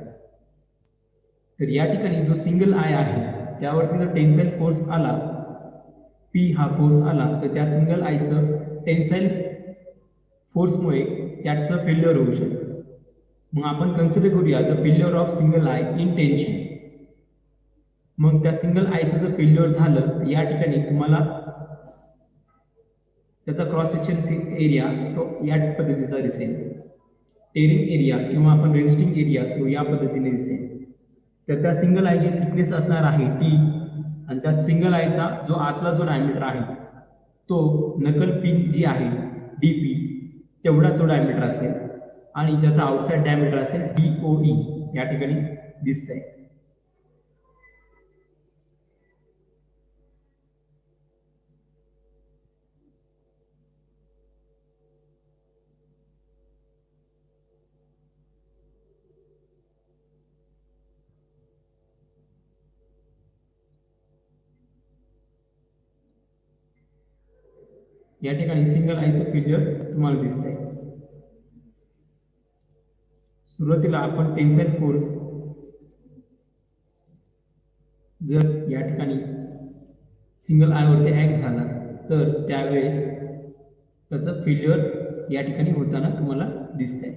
तर या ठिकाणी जो सिंगल आय आहे त्यावरती जर टेन्साइल फोर्स आला P हा फोर्स आला तर त्या सिंगल आयचं टेन्साइल फोर्समुळे त्याचं फेल्युअर होऊ शकतं. मग आपण कन्सिडर करूया the failure of single I in tension. मग त्या सिंगल आयचं जर फेल्युअर झालं तर या ठिकाणी तुम्हाला त्याचा क्रॉस सेक्शन एरिया तो या पद्धतीचा दिसेल. टेरिंग एरिया किंवा आपण रेजिस्टिंग एरिया तो या पद्धतीने दिसेल. तर त्या सिंगल आयची थिकनेस असणार आहे T आणि त्या सिंगल आयचा जो आतला जो डायमीटर आहे तो नकल पिन जी आहे DP तेवढा तो डायमीटर असेल आणि त्याचा आउटसाइड डायमीटर असेल DOE या ठिकाणी दिसतंय. या ठिकाणी सिंगल आयचं फेल्युअर तुम्हाला दिसतंय. सुरुवातीला आपण टेन्साइल फोर्स जर या ठिकाणी सिंगल आय वरती ऍक्ट झाला तर त्यावेळेस त्याचं फेल्युअर या ठिकाणी होताना तुम्हाला दिसतंय.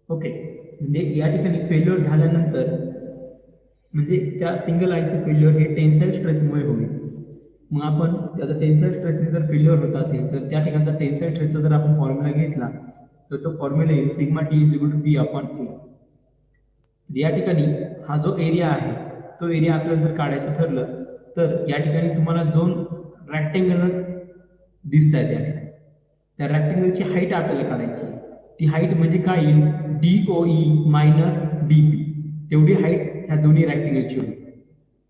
ओके, म्हणजे या ठिकाणी फेल्युअर झाल्यानंतर म्हणजे त्या सिंगल आयचं फेल्युअर हे टेन्साइल स्ट्रेसमुळे होईल. मग आपण त्याचा टेन्साइल स्ट्रेसने जर फेल्युअर होत असेल तर त्या ठिकाणचा टेन्साइल स्ट्रेसचा जर आपण फॉर्म्युला घेतला तर तो फॉर्म्युला येईल सिग्मा T = P/A. या ठिकाणी हा जो एरिया आहे तो एरिया आपल्याला जर काढायचं ठरलं तर या ठिकाणी तुम्हाला 2 रेक्टँगल दिसत आहेत. या ठिकाणी त्या रेक्टँगलची हाईट आपल्याला काढायची. ती हाईट म्हणजे काय येईल? DOE minus DP. तेवढी हाईट ह्या दोन्ही रेक्टँगलची होईल.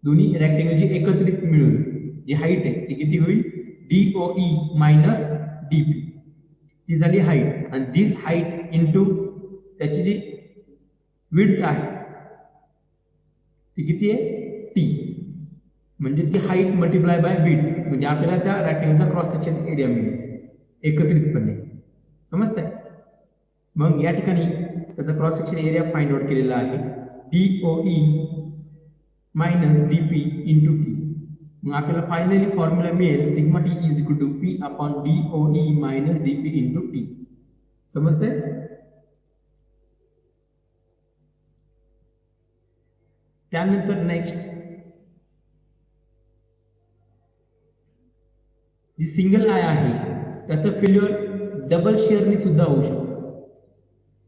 दोन्ही रेक्टँगलची एकत्रित मिळून जी हाईट आहे ती किती होईल? DOE minus DP. ती झाली हाईट आणि दिस हाईट इंटू त्याची जी विड्थ आहे ती किती आहे? T. म्हणजे ती हाईट मल्टिप्लाय बाय विड्थ म्हणजे आपल्याला त्या रेक्टँगलचा क्रॉस सेक्शन एरिया मिळेल एकत्रितपणे. समजतंय? मग या ठिकाणी त्याचा cross section area find out केलेला आहे DOE minus DP into T. मग आपल्याला फायनली फॉर्म्युला मिळेल sigma T = P/DOE minus DP into T. समजतंय? त्यानंतर नेक्स्ट जी सिंगल आय आहे त्याचं फेल्युअर डबल शेअरने सुद्धा होऊ शकतं.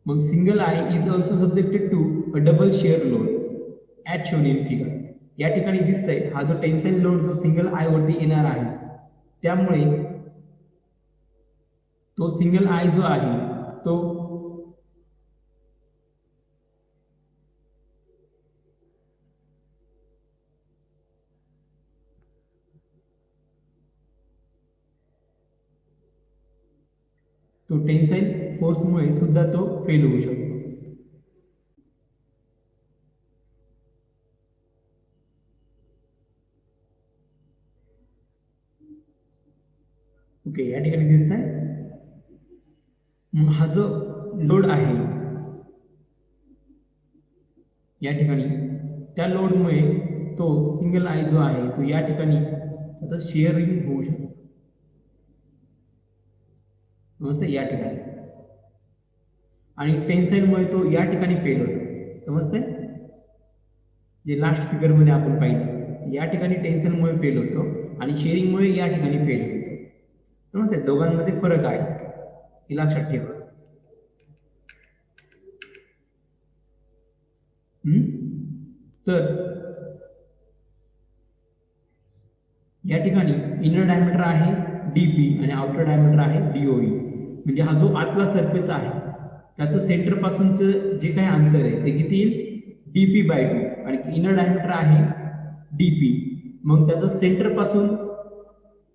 मग single I is also subjected to a double shear load at shown in figure. या ठिकाणी दिसतंय हा जो टेन्साईल लोड जो सिंगल आय वरती येणार आहे त्यामुळे तो सिंगल आय जो आहे तो टेन्साईल फोर्समुळे सुद्धा तो फेल होऊ शकतो. ओके, या ठिकाणी दिसतंय हा जो लोड आहे या ठिकाणी त्या लोडमुळे तो सिंगल आय जो आहे तो या ठिकाणी त्याचा शेअरिंग होऊ शकतो. समजतंय? या ठिकाणी आणि टेन्साईलमुळे तो या ठिकाणी फेल होतो. समजतंय? जे लास्ट फिगर मध्ये आपण पाहिलं या ठिकाणी टेन्साईलमुळे फेल होतो आणि शेअरिंगमुळे या ठिकाणी फेल होतो. समजतंय? दोघांमध्ये फरक आहे, हे लक्षात ठेवा. तर या ठिकाणी इनर डायमीटर आहे डीपी आणि आउटर डायमीटर आहे डीओई. म्हणजे हा जो आतला सरफेस आहे त्याचं सेंटर पासूनचं जे काही अंतर आहे ते किती येईल? dp/2 आणि इनर डायमीटर आहे डीपी. मग त्याचं सेंटर पासून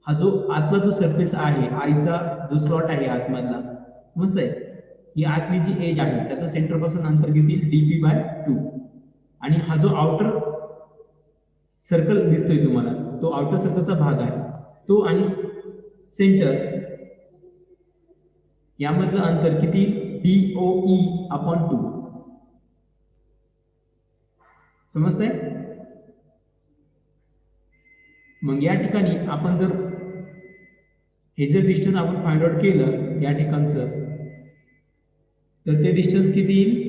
हा जो आतला जो सरफेस आहे आयचा जो स्लॉट आहे आतमधला, समजतंय? ही आतली जी एज आहे त्याचं सेंटर पासून अंतर किती? dp/2. आणि हा जो आउटर सर्कल दिसतोय तुम्हाला तो आउटर सर्कलचा भाग आहे तो आणि सेंटर यामधलं अंतर किती? DOE/2. समजतंय? मग या ठिकाणी आपण जर हे जर डिस्टन्स आपण फाइंड आउट केलं या ठिकाणचं तर ते डिस्टन्स किती येईल?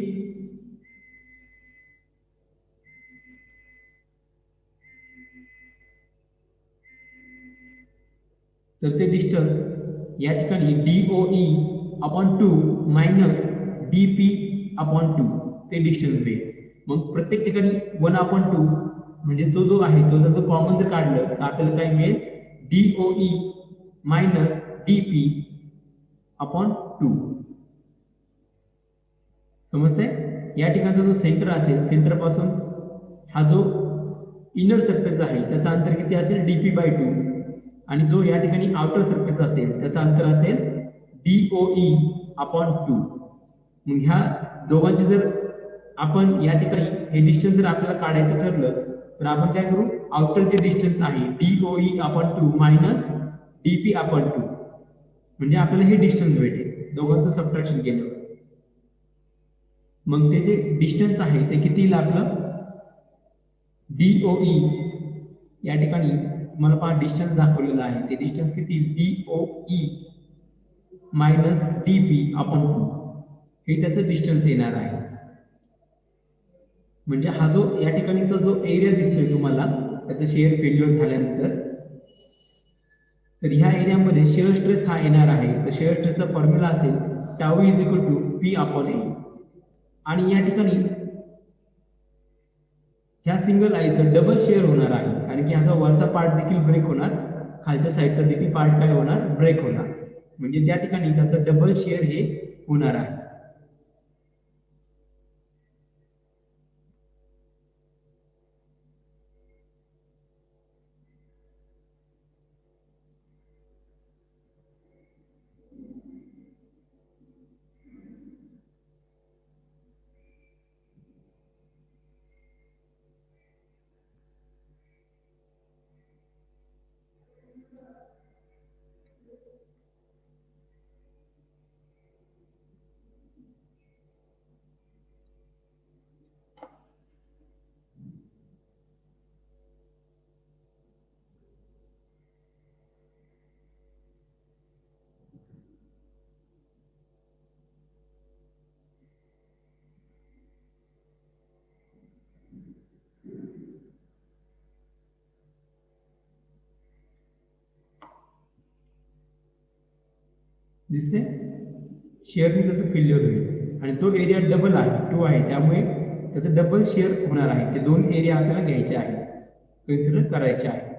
तर ते डिस्टन्स या ठिकाणी DOE/2 मायनस DP/2 ते डिस्टन्स मिळेल. मग प्रत्येक ठिकाणी 1/2 म्हणजे तो जो आहे तो जर कॉमन जर काढलं तर आपल्याला काय मिळेल? DOE minus DP/2. समजतंय? या ठिकाणचा जो सेंटर असेल सेंटर पासून हा जो इनर सरफेस आहे त्याचं अंतर किती असेल? DP/2 आणि जो या ठिकाणी आउटर सरफेस असेल त्याचं अंतर असेल DOE/2. मग ह्या दोघांची जर आपण या ठिकाणी हे डिस्टन्स जर आपल्याला काढायचं ठरलं तर आपण काय करू? आउटर जे डिस्टन्स आहे DOE/2 मायनस DP/2 म्हणजे आपल्याला हे डिस्टन्स भेटेल दोघांचं सबट्रॅक्शन केल्यावर. मग ते जे डिस्टन्स आहे ते किती येईल आपलं? DOE या ठिकाणी मला पहा डिस्टन्स दाखवलेला आहे ते डिस्टन्स किती? DOE मायनस DP/2 हे त्याचं डिस्टन्स येणार आहे. म्हणजे हा जो या ठिकाणीचा जो एरिया दिसतोय तुम्हाला त्याचं शेअर फेल्युअर झाल्यानंतर तर ह्या एरियामध्ये शेअर स्ट्रेस हा येणार आहे. तर शेअर स्ट्रेसचा फॉर्म्युला असेल टाऊ = P/A. आणि या ठिकाणी ह्या सिंगल आयचं डबल शेअर होणार आहे कारण की ह्याचा वरचा पार्ट देखील ब्रेक होणार, खालच्या साईडचा देखील पार्ट काय होणार? ब्रेक होणार. म्हणजे त्या ठिकाणी त्याचं डबल शेअर हे होणार आहे. दिसते शेअरने त्याचं फेल्युअर होईल आणि तो एरिया डबल आहे 2 आहे त्यामुळे त्याचं डबल शेअर होणार आहे. ते दोन एरिया आपल्याला घ्यायचे आहे, कन्सिडर करायचे आहे,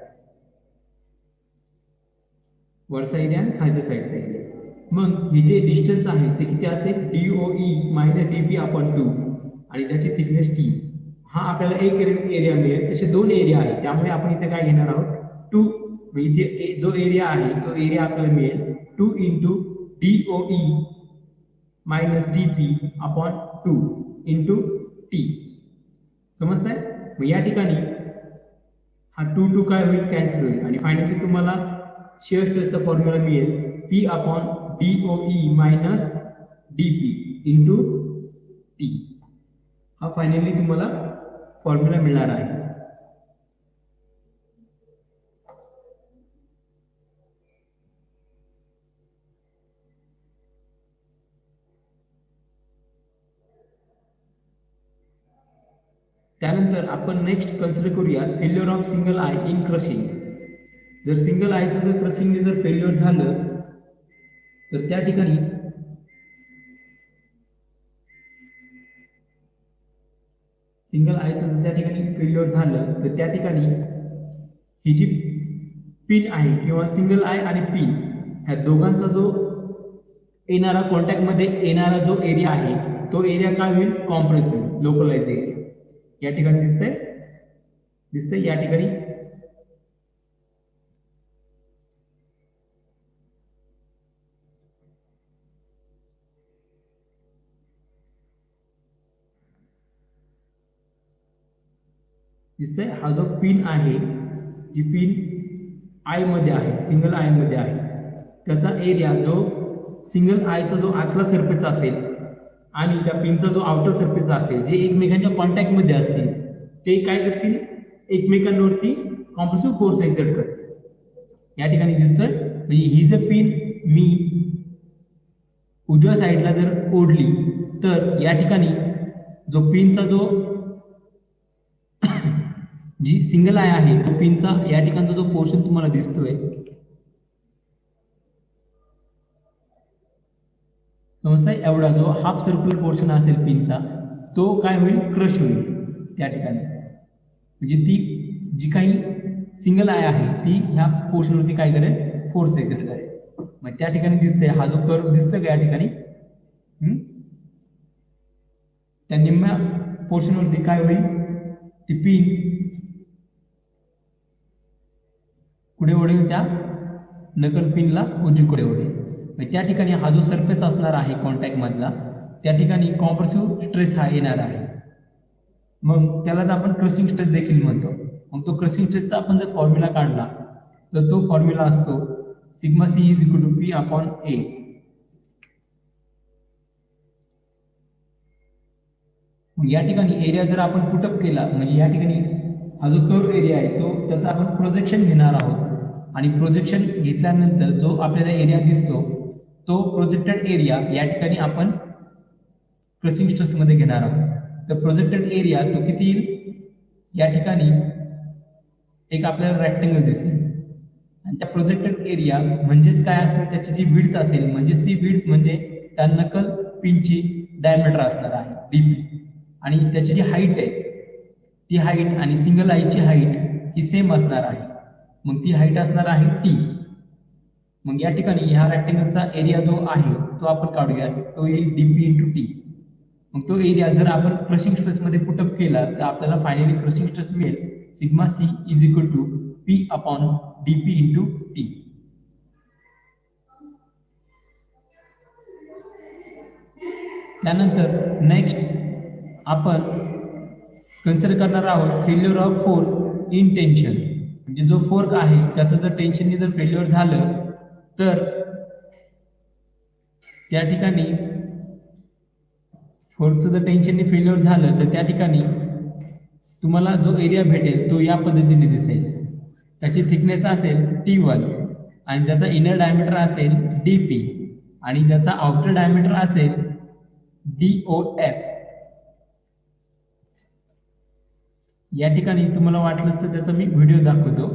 वरचा एरिया आणि खालच्या साईडचा एरिया. मग हे जे डिस्टन्स आहे ते किती असेल DOE मायनस DP अपॉन 2 आणि त्याची थिकनेस T. हा आपल्याला एक एरिया मिळेल, तसे दोन एरिया आहे त्यामुळे आपण इथे काय घेणार आहोत 2. इथे जो एरिया आहे तो एरिया आपल्याला मिळेल 2 into DOE minus DP upon 2 into T. समजतंय? मग या ठिकाणी हा 2 काय होईल कॅन्सल होईल आणि फायनली तुम्हाला शेअर स्ट्रेसचा फॉर्म्युला मिळेल P upon DOE minus DP into T. हा फायनली तुम्हाला फॉर्म्युला मिळणार आहे. त्यानंतर आपण नेक्स्ट कन्सिडर करूया failure of single I in crushing. जर सिंगल आयचं जर क्रशिंगने जर फेल्युअर झालं तर त्या ठिकाणी सिंगल आयचं जर त्या ठिकाणी फेल्युअर झालं तर त्या ठिकाणी ही जी पिन आहे किंवा सिंगल आय आणि पिन ह्या दोघांचा जो येणारा कॉन्टॅक्टमध्ये येणारा जो एरिया आहे तो एरिया काय होईल कॉम्प्रेस होईल, लोकलाइज एरिया. या ठिकाणी दिसतंय या ठिकाणी दिसतंय. हा जो पिन आहे, जी पिन आय मध्ये आहे, सिंगल आय मध्ये आहे, त्याचा एरिया जो सिंगल आयचा जो आतला सरफेस असेल आणि त्या पिनचा जो आउटर सरफेस असेल जे एकमेकांच्या कॉन्टॅक्ट मध्ये असतील ते काय करतील एकमेकांवरती कॉम्प्रेसिव्ह फोर्स एक्झर्ट करतील. या ठिकाणी दिसतंय म्हणजे ही जर पिन मी उजव्या साईडला जर ओढली तर या ठिकाणी जो पिनचा जो जी सिंगल आय आहे तो पिनचा या ठिकाणचा जो पोर्शन तुम्हाला दिसतोय समजताय, एवढा जो हाफ सर्क्युलर पोर्शन असेल पिनचा तो काय होईल क्रश होईल त्या ठिकाणी. म्हणजे ती जी काही सिंगल आय आहे ती ह्या पोर्शनवरती काय करेल फोर्स एक्झर्ट करेल. मग त्या ठिकाणी दिसतंय हा जो कर्व दिसतोय का या ठिकाणी त्या निम्म्या पोर्शनवरती काय होईल ती पिन पुढे ओढेल, त्या नकल पिनला उजवीकडे ओढेल. त्या ठिकाणी हा जो सरफेस असणार आहे कॉन्टॅक्ट मधला त्या ठिकाणी कॉम्प्रेसिव्ह स्ट्रेस हा येणार आहे. मग त्यालाच आपण क्रशिंग स्ट्रेस देखील म्हणतो. मग तो क्रशिंग स्ट्रेसचा आपण जर फॉर्म्युला काढला तर तो फॉर्म्युला असतो sigma C is equal to P upon A. या ठिकाणी एरिया जर आपण पुटअप केला म्हणजे या ठिकाणी हा जो कर्व एरिया आहे तो त्याचा आपण प्रोजेक्शन घेणार आहोत आणि प्रोजेक्शन घेतल्यानंतर जो आपल्याला एरिया दिसतो तो प्रोजेक्टेड एरिया या ठिकाणी आपण क्रशिंग स्ट्रेस मध्ये घेणार आहोत. तर प्रोजेक्टेड एरिया तो किती येईल या ठिकाणी एक आपल्याला रेक्टेंगल दिसेल आणि त्या प्रोजेक्टेड एरिया म्हणजेच काय असेल त्याची जी विड्थ असेल म्हणजेच ती विड्थ म्हणजे त्या नकल पिनची डायमीटर असणार आहे DP आणि त्याची जी हाईट आहे ती हाईट आणि सिंगल आयची हाईट ही सेम असणार आहे. मग ती हाईट असणार आहे T. मग या ठिकाणी ह्या रेक्टेंगलचा एरिया जो आहे तो आपण काढूया, तो येईल DP इंटू T. मग तो एरिया जर आपण क्रशिंग स्ट्रेस मध्ये पुटअप केला तर आपल्याला फायनली क्रशिंग स्ट्रेस मिळेल sigma C is equal to P upon DP into T. त्यानंतर नेक्स्ट आपण कन्सिडर करणार आहोत failure of fork in tension. म्हणजे जो फोर्क आहे त्याचं जर टेन्शनने जर फेल्युअर झालं तर त्या ठिकाणी फोर्कचं जर टेन्शनने फेल्युअर झालं तर त्या ठिकाणी तुम्हाला जो एरिया भेटेल तो या पद्धतीने दिसेल. त्याची थिकनेस असेल T1 आणि त्याचा इनर डायमीटर असेल DP आणि त्याचा आउटर डायमीटर असेल DOF. या ठिकाणी तुम्हाला वाटलंच तर त्याचा मी व्हिडिओ दाखवतो.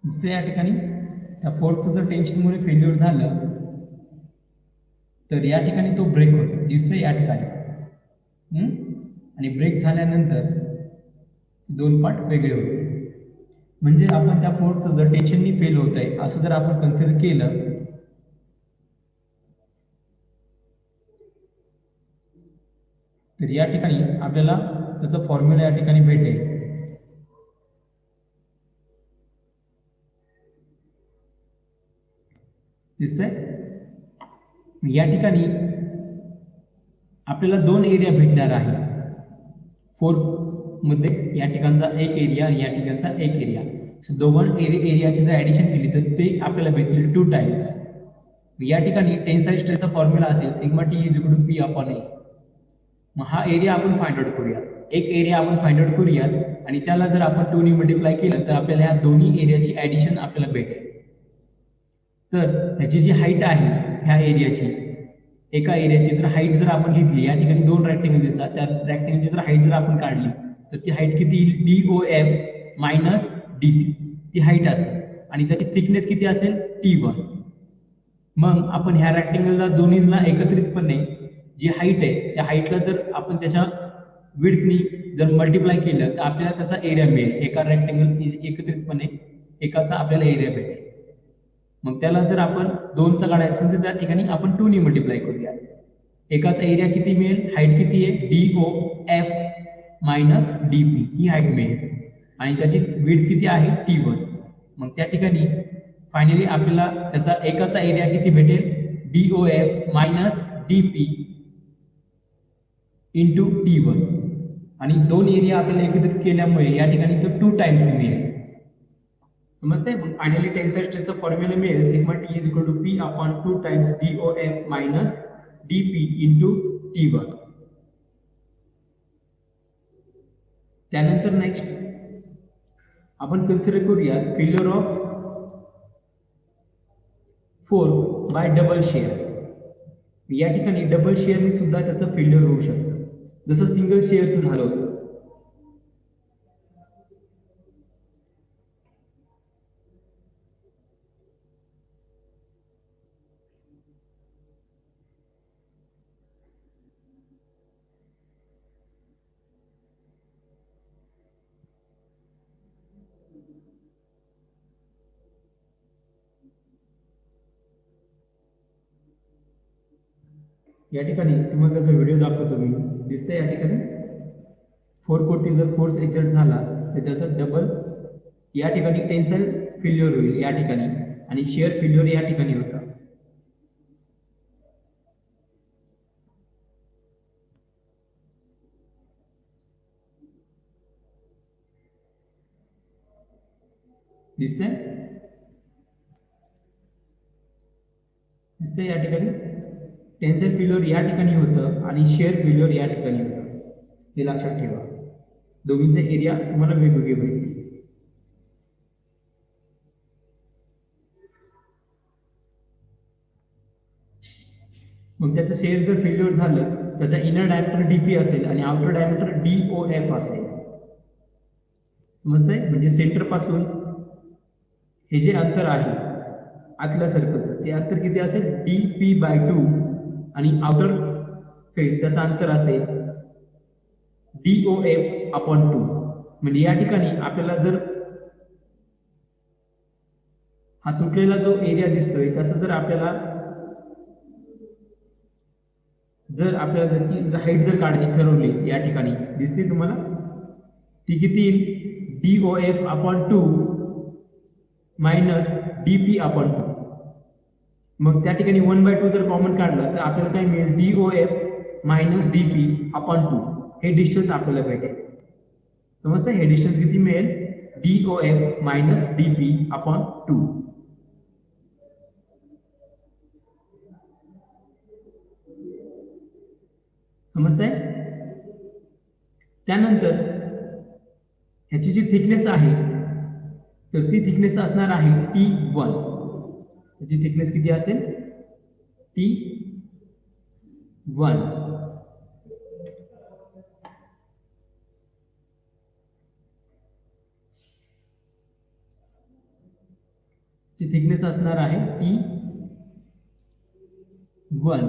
दुसऱ्या या ठिकाणी त्या फोर्सचं जर टेन्शनमुळे फेल्युअर झालं तर या ठिकाणी तो ब्रेक होतो, दिसतोय या ठिकाणी. आणि ब्रेक झाल्यानंतर दोन पार्ट वेगळे होते. म्हणजे आपण त्या फोर्सचं जर टेन्शननी फेल होत आहे असं जर आपण कन्सिडर केलं तर या ठिकाणी आपल्याला त्याचा फॉर्म्युला या ठिकाणी भेटेल. दिसतंय या ठिकाणी आपल्याला दोन एरिया भेटणार आहे फोर्स मध्ये, या ठिकाणचा एक एरिया आणि या ठिकाणचा एक एरिया. दोन एरियाची जर ऍडिशन केली तर ते आपल्याला भेटतील 2 टाइम्स. या ठिकाणी टेन्साईल स्ट्रेसचा फॉर्म्युला असेल sigma T is equal to P upon A. मग हा एरिया आपण फाइंड आउट करूया, एक एरिया आपण फाइंड आउट करूयात आणि त्याला जर आपण 2 ने मल्टिप्लाय केलं तर आपल्याला या दोन्ही एरियाची ऍडिशन आपल्याला भेटेल. तर ह्याची जी हाईट आहे ह्या एरियाची, एका एरियाची जर हाईट जर आपण घेतली, या ठिकाणी दोन रेक्टेंगल दिसतात, त्या रेक्टेंगलची जर हाईट जर आपण काढली तर ती हाईट किती येईल, DOF मायनस DP ती हाईट असेल आणि त्याची थिकनेस किती असेल, T1. मग आपण ह्या रेक्टेंगलला दोन्हीला एकत्रितपणे जी हाईट आहे त्या हाईटला जर आपण त्याच्या विड्थनी जर मल्टिप्लाय केलं तर आपल्याला त्याचा एरिया मिळेल. एका रेक्टेंगल एकत्रितपणे एकाचा आपल्याला एरिया भेटेल. मग त्याला जर आपण 2चा काढायचा असेल तर त्या ठिकाणी आपण 2 ने मल्टिप्लाय करूया. एकाचा एरिया किती मिळेल, हाईट किती आहे, DOF मायनस DP ही हाईट मिळेल आणि त्याची विड्थ किती आहे, T1. मग त्या ठिकाणी फायनली आपल्याला त्याचा एकाचा एरिया किती भेटेल, DOF minus DP into T1 आणि दोन एरिया आपल्याला एकत्रित केल्यामुळे या ठिकाणी तो 2 टाइम्स मिळेल. समजते. मग फायनली टेन्साईल स्ट्रेसचा फॉर्म्युला मिळेल sigma T is equal to P upon 2 times DOF minus DP into T1. त्यानंतर नेक्स्ट आपण कन्सिडर करूया failure of 4 by double shear. या ठिकाणी डबल शेअरने सुद्धा त्याचं फेल्युअर होऊ शकतं, जसं सिंगल शेअरचं झालं होतं. या ठिकाणी तुम्हाला त्याचा व्हिडिओ दाखवतो मी, दिसतंय या ठिकाणी 4 कोटी जर फोर्स एक्झर्ट झाला तर त्याचा डबल या ठिकाणी टेन्साईल फेल्युअर होईल या ठिकाणी आणि शेअर फेल्युअर या ठिकाणी होतं. दिसतंय दिसतंय या ठिकाणी टेन्साईल फेल्युअर या ठिकाणी होतं आणि शेअर फेल्युअर या ठिकाणी होतं. हे लक्षात ठेवा, दोघींचे एरिया तुम्हाला वेगवेगळे भेटतील. मग त्याचं शेअर जर फेल्युअर झालं त्याचा इनर डायमीटर DP असेल आणि आउटर डायमीटर DOF असेल. समजतंय. म्हणजे सेंटर पासून हे जे अंतर आहे आतल्या सर्कलचं ते अंतर किती असेल, DP/2 आणि आउटर फेस त्याचं अंतर असेल DOF/2. म्हणजे या ठिकाणी आपल्याला जर हा तुटलेला जो एरिया दिसतोय त्याचा जर आपल्याला त्याची हाईट जर काढायची ठरवली, या ठिकाणी दिसते तुम्हाला ती किती येईल, DOF upon 2 minus DP upon 2. मग त्या ठिकाणी 1/2 जर कॉमन काढलं तर आपल्याला काय मिळेल, DOF मायनस DP अपॉन 2. हे डिस्टन्स आपल्याला भेटेल. समजतं, हे डिस्टन्स किती मिळेल, DOF मायनस DP अपॉन 2. समजतंय. त्यानंतर ह्याची जी थिकनेस आहे तर ती थिकनेस असणार आहे T1. त्याची थिकनेस किती असेल, T1. ची थिकनेस असणार आहे T1.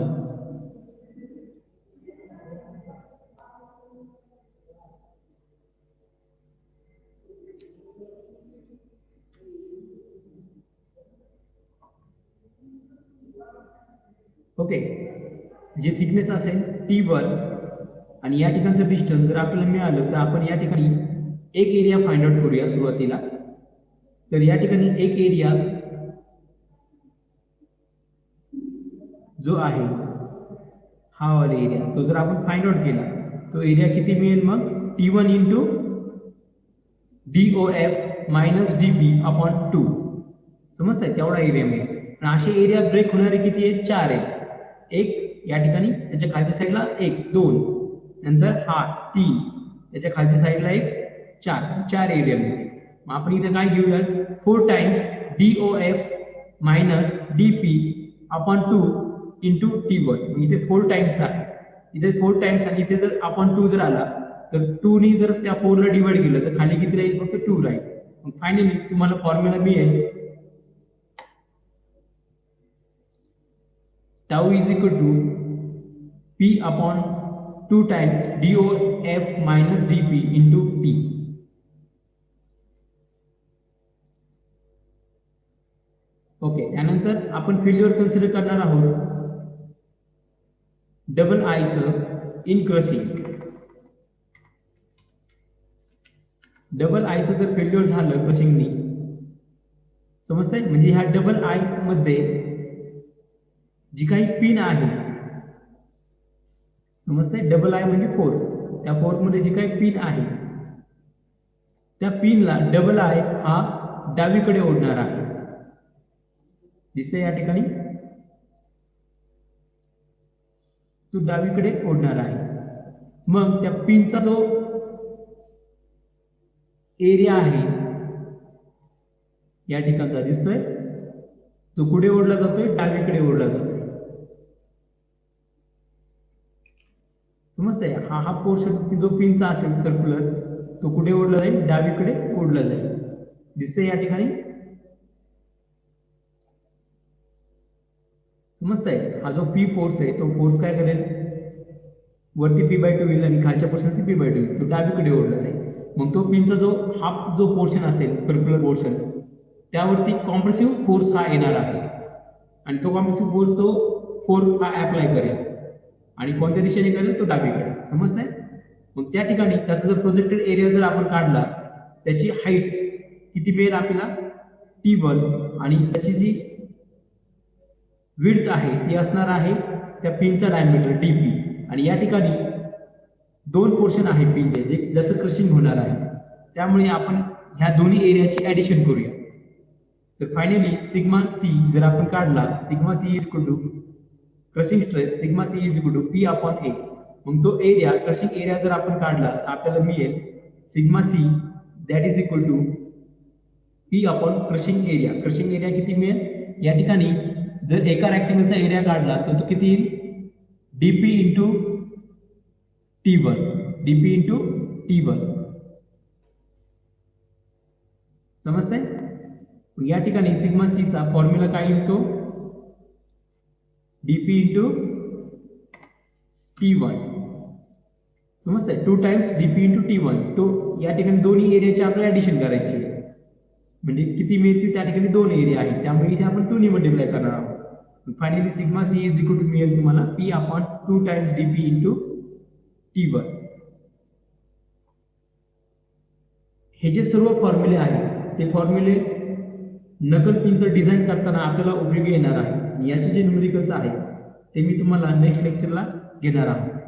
ओके, जे थिकनेस असेल T1 आणि या ठिकाणचं डिस्टन्स जर आपल्याला मिळालं तर आपण या ठिकाणी एक एरिया फाइंड आउट करूया सुरुवातीला. तर या ठिकाणी एक एरिया जो आहे हा वाला एरिया, तो जर आपण फाइंड आउट केला तो एरिया किती मिळेल, मग T1 into DOF minus DP upon 2. समजतंय, तेवढा एरिया मिळेल. असे एरिया ब्रेक होणारे किती आहेत, 4 आहेत. एक या ठिकाणी, त्याच्या खालच्या साईडला 1, 2, नंतर हा 3, त्याच्या खालच्या साईडला एक 4 एरिया मिळते. मग आपण इथे काय घेऊयात, 4 times DOF minus DP upon 2 into T1. इथे 4 टाइम्स आहे, इथे 4 टाइम्स आणि इथे जर अपॉन 2 जर आला तर 2 नी जर त्या 4 ला डिवाइड केलं तर खाली किती राहील, फक्त 2 राहील. मग फायनली तुम्हाला फॉर्म्युला मिळेल tau is equal to P upon 2 times DOF minus DP into T. Okay, त्यानंतर आपण फेल्युअर कन्सिडर करणार आहोत डबल आयचं इन क्रशिंग. डबल आयचं जर फेल्युअर झालं क्रशिंगनी, समजतंय, म्हणजे ह्या डबल आय मध्ये जी काही पिन आहे, समजतंय, डबल आय म्हणजे 4, त्या 4 मध्ये जी काही पिन आहे त्या पिनला डबल आय हा डावीकडे ओढणार आहे. दिसतंय या ठिकाणी, तो डावीकडे ओढणार आहे. मग त्या पिनचा जो एरिया आहे या ठिकाणचा दिसतोय, तो कुठे ओढला जातोय, डावीकडे ओढला जातोय. समजतंय, हा पोर्शन जो पिनचा असेल सर्क्युलर, तो कुठे ओढला जाईल, डावीकडे ओढला जाईल. दिसतंय या ठिकाणी, समजतंय. हा जो P फोर्स आहे तो फोर्स काय करेल, वरती P/2 येईल आणि खालच्या पोर्शनवरती P/2 येईल, तो डावीकडे ओढला जाईल. मग तो पिनचा जो हाफ जो पोर्शन असेल सर्क्युलर पोर्शन, त्यावरती कॉम्प्रेसिव्ह फोर्स हा येणार आहे आणि तो कॉम्प्रेसिव्ह फोर्स तो फोर्स हा अप्लाय करेल आणि कोणत्या दिशेने करेल, तो डावीकडे. समजतंय. मग त्या ठिकाणी त्याचा जर प्रोजेक्टेड एरिया जर आपण काढला, त्याची हाईट किती मिळेल आपल्याला, T1, आणि त्याची जी विड्थ आहे ती असणार आहे त्या पिनचा डायमीटर DP. आणि या ठिकाणी 2 पोर्शन आहे पिनचे ज्याचं क्रशिंग होणार आहे, त्यामुळे आपण ह्या दोन्ही एरियाची ऍडिशन करूया. तर फायनली सिग्मा C जर आपण काढला, sigma C is equal to crushing stress, sigma C is equal to P upon A. मग तो एरिया, क्रशिंग एरिया जर आपण काढला तर आपल्याला मिळेल sigma C that is equal to P upon crushing area. Crushing area किती मिळेल, या ठिकाणी जर एका रेक्टेंगलचा एरिया काढला तर तो किती येईल, DP into T1, DP into T1. समजतंय. या ठिकाणी सिग्मा C चा फॉर्म्युला काय येतो, DP इंटू T1. समजतंय, 2 टाइम्स DP इंटू T1. तो या ठिकाणी दोन्ही एरियाची आपल्याला ऍडिशन करायची आहे. म्हणजे किती मिळतील त्या ठिकाणी 2 एरिया आहे, त्यामुळे इथे आपण 2 ने मल्टिप्लाय करणार आहोत. Finally sigma C is equal to मिळेल तुम्हाला P upon 2 times DP into T वर. हे जे सर्व फॉर्म्युले आहेत ते फॉर्म्युले नकल पिनचं डिझाईन करताना आपल्याला उपयोगी येणार आहे. याचे जे न्यूमेरिकल्स आहेत ते मी तुम्हाला नेक्स्ट लेक्चरला घेणार आहे.